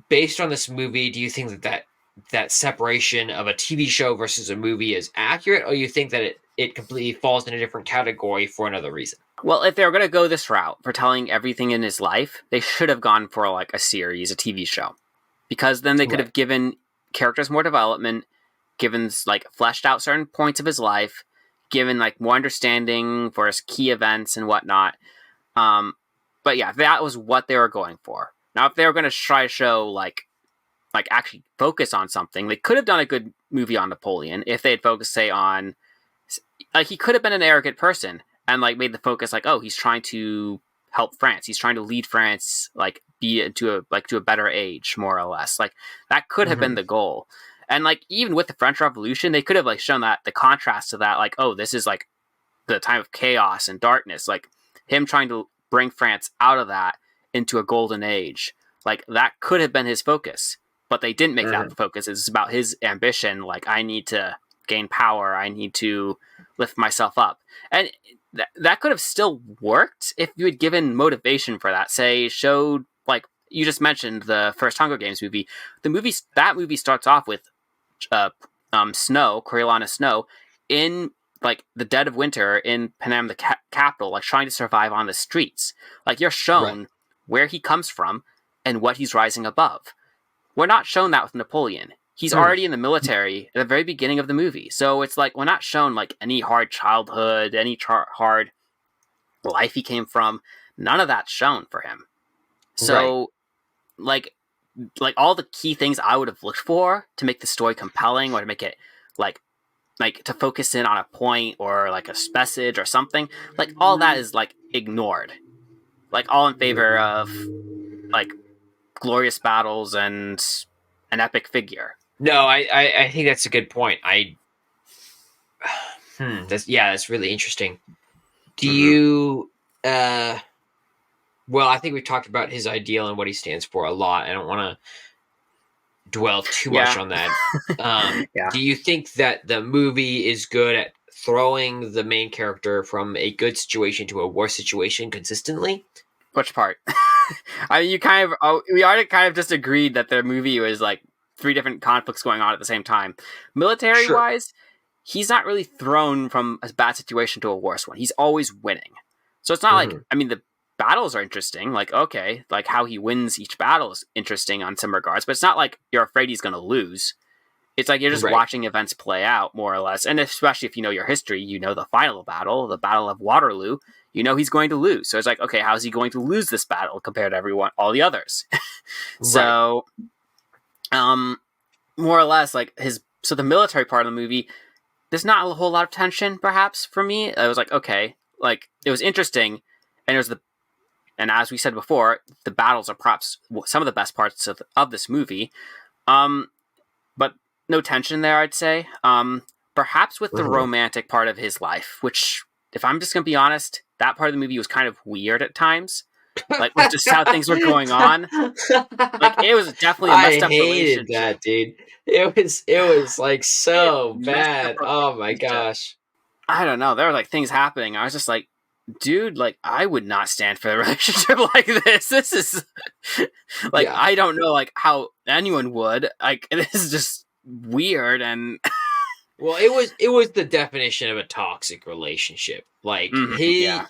Based on this movie, do you think that separation of a TV show versus a movie is accurate, or you think that it completely falls in a different category for another reason? Well, if they were going to go this route for telling everything in his life, they should have gone for like a series, a TV show, because then they could have given characters more development, given like fleshed out certain points of his life, given like more understanding for his key events and whatnot. But yeah, that was what they were going for. Now, if they were going to try to show like actually focus on something, they could have done a good movie on Napoleon if they had focused, say, on like he could have been an arrogant person and like made the focus like, oh, he's trying to help France, he's trying to lead France like be into a better age, more or less. Like that could have been the goal. And like even with the French Revolution, they could have like shown that the contrast to that, like, oh, this is like the time of chaos and darkness, like him trying to bring France out of that into a golden age. Like that could have been his focus, but they didn't make that the focus. It's about his ambition. Like, I need to gain power. I need to lift myself up. And that could have still worked if you had given motivation for that. Say, showed, like you just mentioned, the first Hunger Games movie. That movie starts off with snow, Coriolanus snow, in like the dead of winter in Panem, the capital, like trying to survive on the streets. Like you're shown where he comes from and what he's rising above. We're not shown that with Napoleon. He's already in the military at the very beginning of the movie. So it's like we're not shown like any hard childhood, any hard life he came from. None of that's shown for him. So like all the key things I would have looked for to make the story compelling or to make it like to focus in on a point or like a message or something, like all that is like ignored. Like all in favor of like glorious battles and an epic figure. No, I think that's a good point. That's really interesting. Do you well, I think we've talked about his ideal and what he stands for a lot. I don't want to dwell too much on that. Do you think that the movie is good at throwing the main character from a good situation to a worse situation consistently? Which part? I mean, we already kind of just agreed that the movie was like 3 different conflicts going on at the same time. Military-wise, he's not really thrown from a bad situation to a worse one. He's always winning. So it's not like, I mean, the battles are interesting. Like, okay, like how he wins each battle is interesting on some regards, but it's not like you're afraid he's going to lose. It's like you're just watching events play out, more or less. And especially if you know your history, you know the final battle, the Battle of Waterloo, you know he's going to lose. So it's like, okay, how is he going to lose this battle compared to all the others? So, more or less, like so the military part of the movie, there's not a whole lot of tension, perhaps, for me. I was like, okay, like, it was interesting, and and as we said before, the battles are perhaps some of the best parts of this movie. But no tension there, I'd say. Perhaps with the romantic part of his life, which if I'm just gonna be honest, that part of the movie was kind of weird at times. Like with just how things were going on. Like it was definitely a I messed up hated relationship. that, dude. It was like so Messed up bad. Oh my relationship. gosh. I don't know. There were like things happening. I was just like, dude, like I would not stand for a relationship like this. This is like Yeah. I don't know like how anyone would. Like this is just weird and Well, it was the definition of a toxic relationship. Like yeah.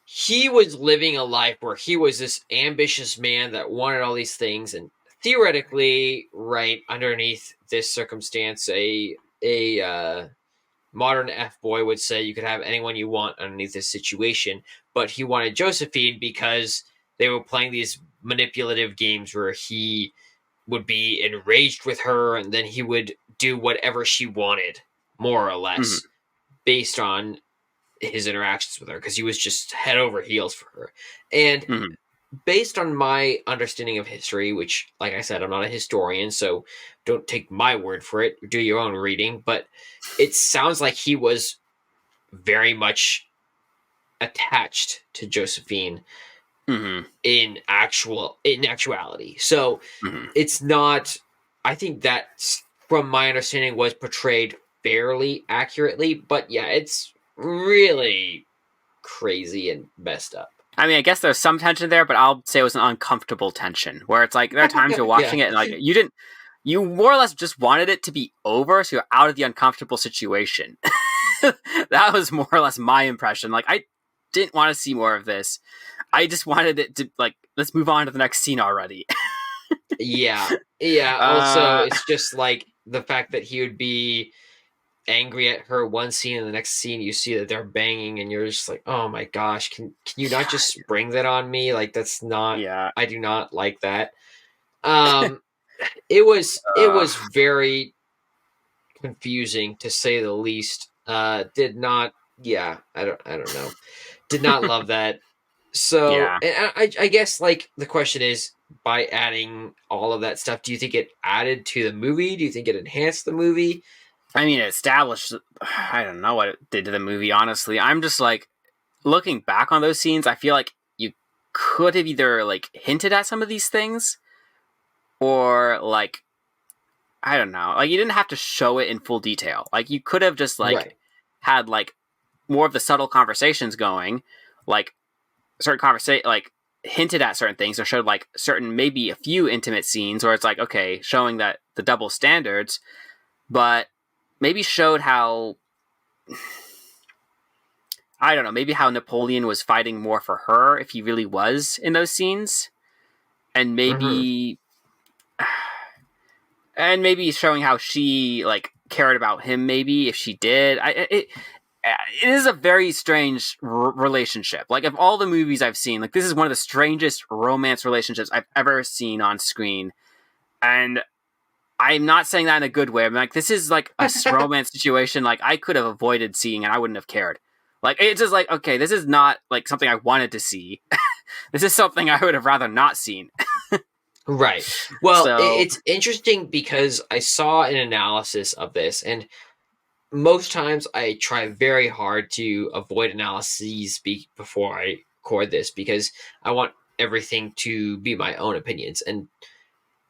he was living a life where he was this ambitious man that wanted all these things, and theoretically, right underneath this circumstance, a modern F boy would say you could have anyone you want underneath this situation, but he wanted Josephine because they were playing these manipulative games where he would be enraged with her and then he would do whatever she wanted, more or Mm-hmm. less, based on his interactions with her, because he was just head over heels for her. And Mm-hmm. based on my understanding of history, which, like I said, I'm not a historian, so don't take my word for it, do your own reading, but it sounds like he was very much attached to Josephine Mm-hmm. in actuality. So Mm-hmm. it's not, I think that from my understanding was portrayed fairly accurately, but yeah, it's really crazy and messed up. I mean, I guess there's some tension there, but I'll say it was an uncomfortable tension where it's like there are times you're Yeah. watching it and like you more or less just wanted it to be over, so you're out of the uncomfortable situation. That was more or less my impression. Like I didn't want to see more of this. I just wanted it to like let's move on to the next scene already. Yeah. Yeah. Also, uh, it's just like the fact that he would be angry at her one scene and the next scene you see that they're banging and you're just like, oh my gosh, can you not just spring that on me? Like that's not, yeah. I do not like that. Um it was very confusing to say the least. Did not, yeah, I don't know. Did not love that. So Yeah. and I guess like the question is, by adding all of that stuff, do you think it added to the movie? Do you think it enhanced the movie? I mean, it established. I don't know what it did to the movie. Honestly, I'm just like looking back on those scenes. I feel like you could have either like hinted at some of these things, or like I don't know. Like you didn't have to show it in full detail. Like you could have just like Right. had like more of the subtle conversations going, like certain conversation, like hinted at certain things, or showed like certain maybe a few intimate scenes where it's like okay, showing that the double standards, but maybe showed how I don't know, maybe how Napoleon was fighting more for her if he really was in those scenes, and Mm-hmm. maybe showing how she like cared about him. Maybe if she did, it is a very strange relationship. Like of all the movies I've seen, like this is one of the strangest romance relationships I've ever seen on screen, and I'm not saying that in a good way. I'm like, this is like a romance situation like I could have avoided seeing and I wouldn't have cared. Like it's just like okay, this is not like something I wanted to see. This is something I would have rather not seen. Right. Well, So, it's interesting because I saw an analysis of this, and most times I try very hard to avoid analyses before I record this because I want everything to be my own opinions. And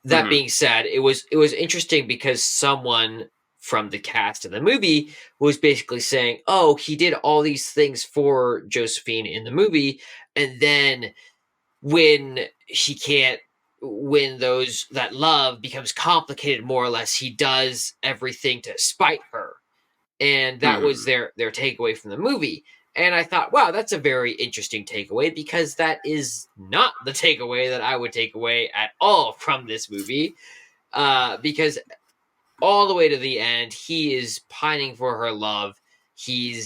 that mhm, being said, it was interesting because someone from the cast of the movie was basically saying, "Oh, he did all these things for Josephine in the movie, and then when he can't when those that love becomes complicated more or less, he does everything to spite her." And that was mhm, their takeaway from the movie. And I thought, wow, that's a very interesting takeaway because that is not the takeaway that I would take away at all from this movie. Because all the way to the end, he is pining for her love. He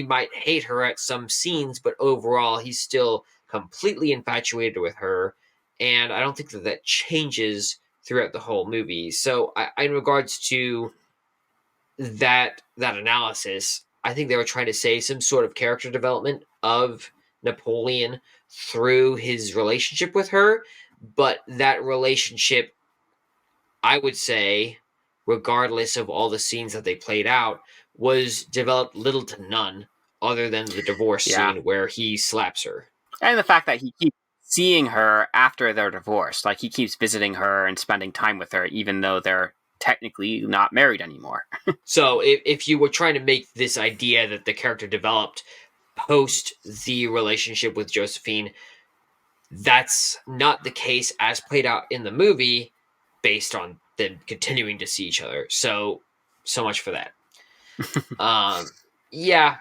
might hate her at some scenes, but overall, he's still completely infatuated with her. And I don't think that changes throughout the whole movie. So, in regards to that analysis, I think they were trying to say some sort of character development of Napoleon through his relationship with her, but that relationship, I would say, regardless of all the scenes that they played out, was developed little to none other than the divorce Yeah. scene where he slaps her. And the fact that he keeps seeing her after they're divorced. Like, he keeps visiting her and spending time with her, even though they're technically not married anymore. So if you were trying to make this idea that the character developed post the relationship with Josephine, that's not the case as played out in the movie based on them continuing to see each other. So much for that. Yeah,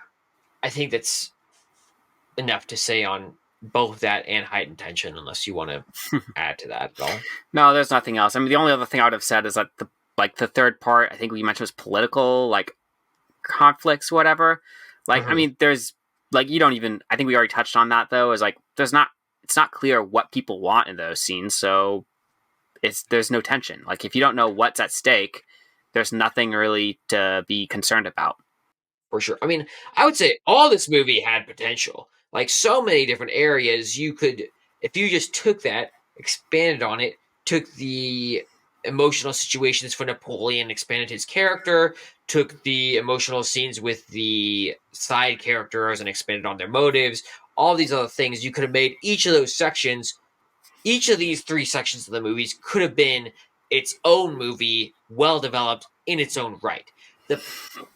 I think that's enough to say on both that and heightened tension, unless you want to add to that at all. No, there's nothing else. I mean, the only other thing I would have said is that the third part, I think we mentioned, was political, like, conflicts, whatever. Like, I mean, there's, like, you don't even, I think we already touched on that, though, is like, it's not clear what people want in those scenes, so there's no tension. Like, if you don't know what's at stake, there's nothing really to be concerned about. For sure. I mean, I would say all this movie had potential. Like, so many different areas you could, if you just took that, expanded on it, took the emotional situations for Napoleon, expanded his character, took the emotional scenes with the side characters and expanded on their motives, all these other things, you could have made each of those sections, each of these three sections of the movies could have been its own movie, well developed in its own right.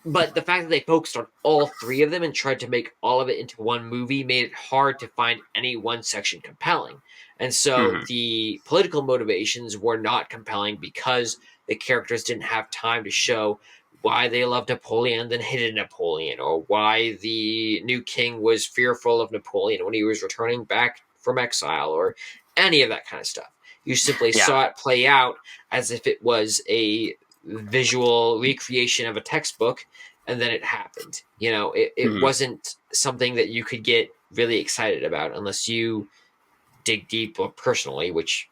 But the fact that they focused on all three of them and tried to make all of it into one movie made it hard to find any one section compelling. And so the political motivations were not compelling because the characters didn't have time to show why they loved Napoleon then hated Napoleon, or why the new king was fearful of Napoleon when he was returning back from exile, or any of that kind of stuff. You simply saw it play out as if it was a visual recreation of a textbook, and then it happened. You know, it wasn't something that you could get really excited about unless you dig deep or personally, which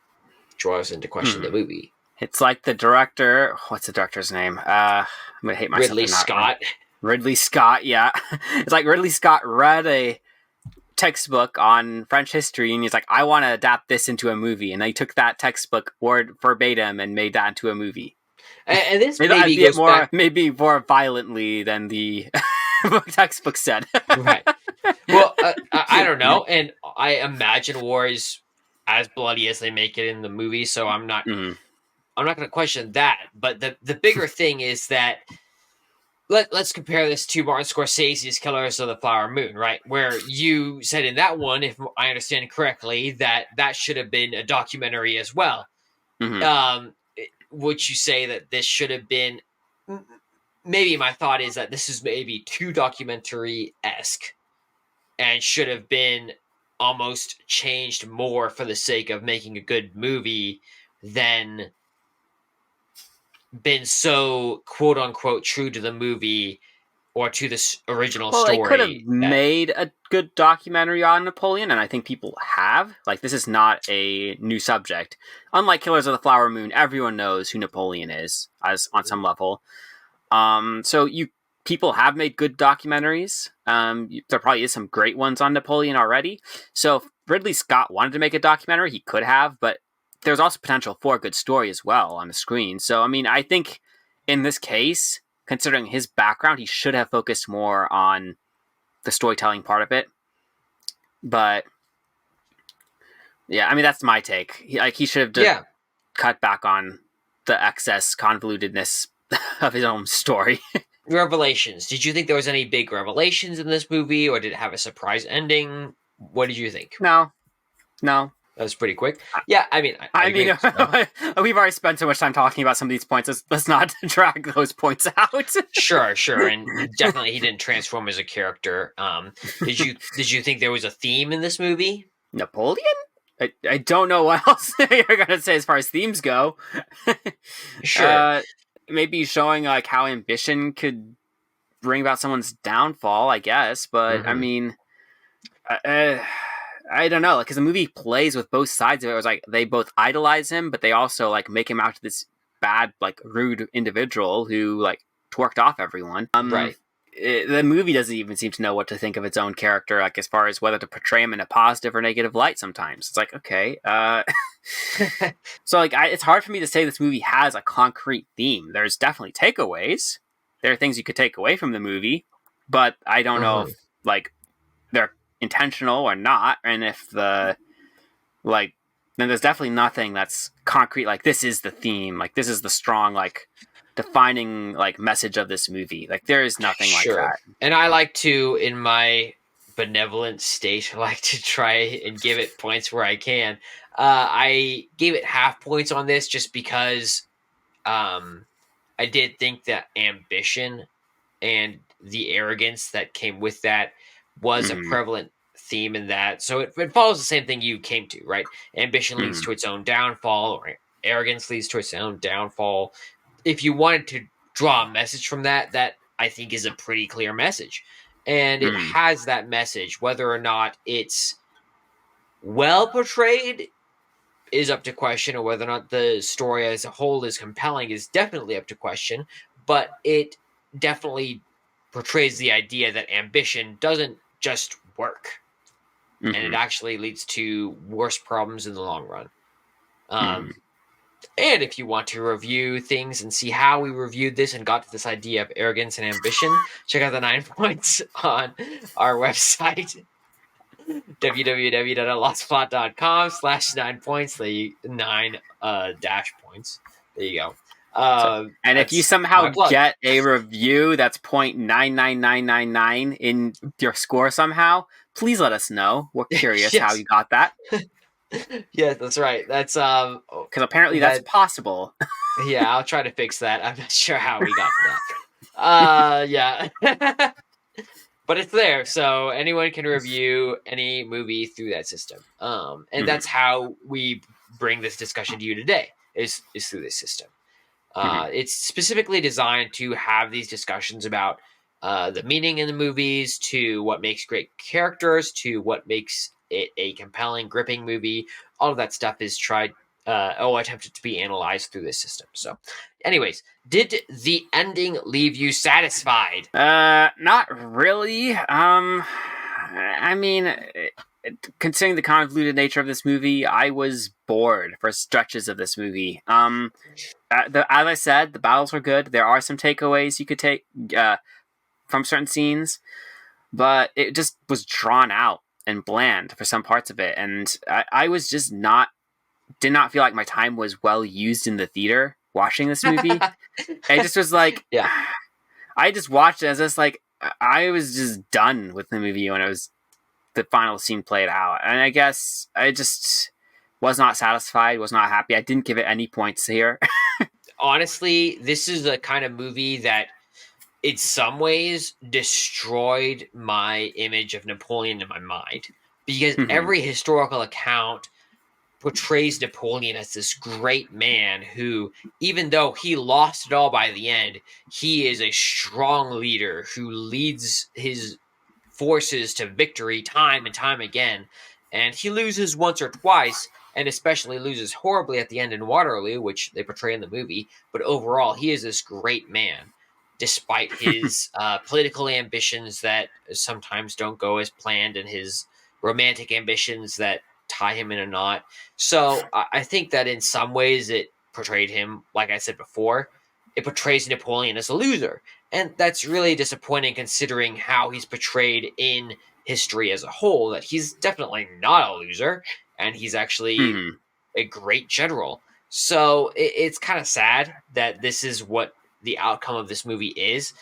draws into question the movie. It's like the director, what's the director's name? I'm gonna hate myself. Ridley Scott. Ridley Scott, yeah. It's like Ridley Scott read a textbook on French history and he's like, I want to adapt this into a movie, and they took that textbook word verbatim and made that into a movie. And this maybe goes back maybe more violently than the textbook said. Right. Well, I don't know, and I imagine war is as bloody as they make it in the movie, so I'm not going to question that. But the bigger thing is that let's compare this to Martin Scorsese's Killers of the Flower Moon, right? Where you said in that one, if I understand correctly, that should have been a documentary as well. Would you say that this should have been? Maybe my thought is that this is maybe too documentary-esque and should have been almost changed more for the sake of making a good movie than been so quote-unquote true to the movie or to this original story. They could have made a good documentary on Napoleon, and I think people have. Like, this is not a new subject. Unlike Killers of the Flower Moon, everyone knows who Napoleon is, as on some level. So people have made good documentaries. There probably is some great ones on Napoleon already. So if Ridley Scott wanted to make a documentary, he could have, but there's also potential for a good story as well on the screen. So, I mean, I think in this case, considering his background, he should have focused more on the storytelling part of it. But yeah, I mean, that's my take. He should have just cut back on the excess convolutedness of his own story. Revelations. Did you think there was any big revelations in this movie, or did it have a surprise ending? What did you think? No. That was pretty quick. Yeah, I mean, we've already spent so much time talking about some of these points. Let's not drag those points out. Sure, and definitely he didn't transform as a character. Did you think there was a theme in this movie? Napoleon? I don't know what else you're gonna say as far as themes go. Sure, maybe showing like how ambition could bring about someone's downfall, I guess. But I mean, I don't know, because the movie plays with both sides of it. It was like they both idolize him, but they also like make him out to this bad, like rude individual who like twerked off everyone. Right. The movie doesn't even seem to know what to think of its own character, like as far as whether to portray him in a positive or negative light. Sometimes it's like, okay, so like it's hard for me to say this movie has a concrete theme. There's definitely takeaways. There are things you could take away from the movie, but I don't know if like they're intentional or not, and if then there's definitely nothing that's concrete. Like this is the theme. Like this is the strong defining message of this movie. Like there is nothing like that. And I like to, in my benevolent state, I like to try and give it points where I can. I gave it half points on this just because I did think that ambition and the arrogance that came with that was a prevalent theme in that. So it follows the same thing you came to, right? Ambition leads to its own downfall, or arrogance leads to its own downfall. If you wanted to draw a message from that, that I think is a pretty clear message. And it has that message. Whether or not it's well portrayed is up to question, or whether or not the story as a whole is compelling is definitely up to question. But it definitely portrays the idea that ambition doesn't just work. And it actually leads to worse problems in the long run. And if you want to review things and see how we reviewed this and got to this idea of arrogance and ambition, check out the 9 points on our website, www.lostplot.com/9 points, the 9 dash points. There you go. And if you somehow get a review that's 0.99999 in your score somehow, please let us know. We're curious how you got that. Yes, that's right. That's because apparently that's possible. Yeah, I'll try to fix that. I'm not sure how we got to that. Yeah. But it's there, so anyone can review any movie through that system. And that's how we bring this discussion to you today, is through this system. It's specifically designed to have these discussions about the meaning in the movies, to what makes great characters, to what makes it a compelling, gripping movie. All of that stuff is attempted to be analyzed through this system. So, anyways, did the ending leave you satisfied? Not really. I mean, considering the convoluted nature of this movie, I was bored for stretches of this movie. As I said, the battles were good. There are some takeaways you could take from certain scenes, but it just was drawn out and bland for some parts of it, and I was just did not feel like my time was well used in the theater watching this movie. I just was like, I just watched it as just like I was just done with the movie when the final scene played out, and I guess I just was not satisfied, was not happy. I didn't give it any points here. Honestly, this is a kind of movie that in some ways destroyed my image of Napoleon in my mind, because every historical account portrays Napoleon as this great man who, even though he lost it all by the end, he is a strong leader who leads his forces to victory time and time again. And he loses once or twice, and especially loses horribly at the end in Waterloo, which they portray in the movie. But overall, he is this great man, despite his political ambitions that sometimes don't go as planned, and his romantic ambitions that tie him in a knot. So I think that in some ways it portrayed him, like I said before, it portrays Napoleon as a loser. And that's really disappointing considering how he's portrayed in history as a whole, that he's definitely not a loser, and he's actually a great general. So it's kind of sad that this is what the outcome of this movie is.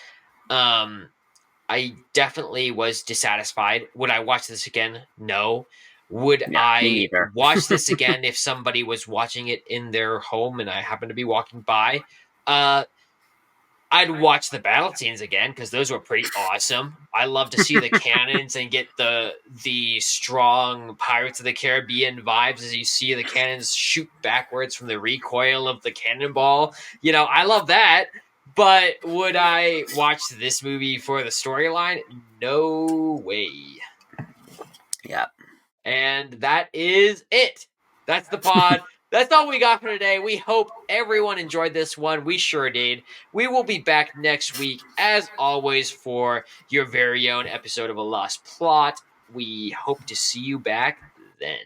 I definitely was dissatisfied. Would I watch this again? No. Would I watch this again if somebody was watching it in their home and I happened to be walking by? I'd watch the battle scenes again because those were pretty awesome. I love to see the cannons and get the strong Pirates of the Caribbean vibes as you see the cannons shoot backwards from the recoil of the cannonball. I love that. But would I watch this movie for the storyline? No way. Yeah. And that is it. That's the pod. That's all we got for today. We hope everyone enjoyed this one. We sure did. We will be back next week, as always, for your very own episode of A Lost Plot. We hope to see you back then.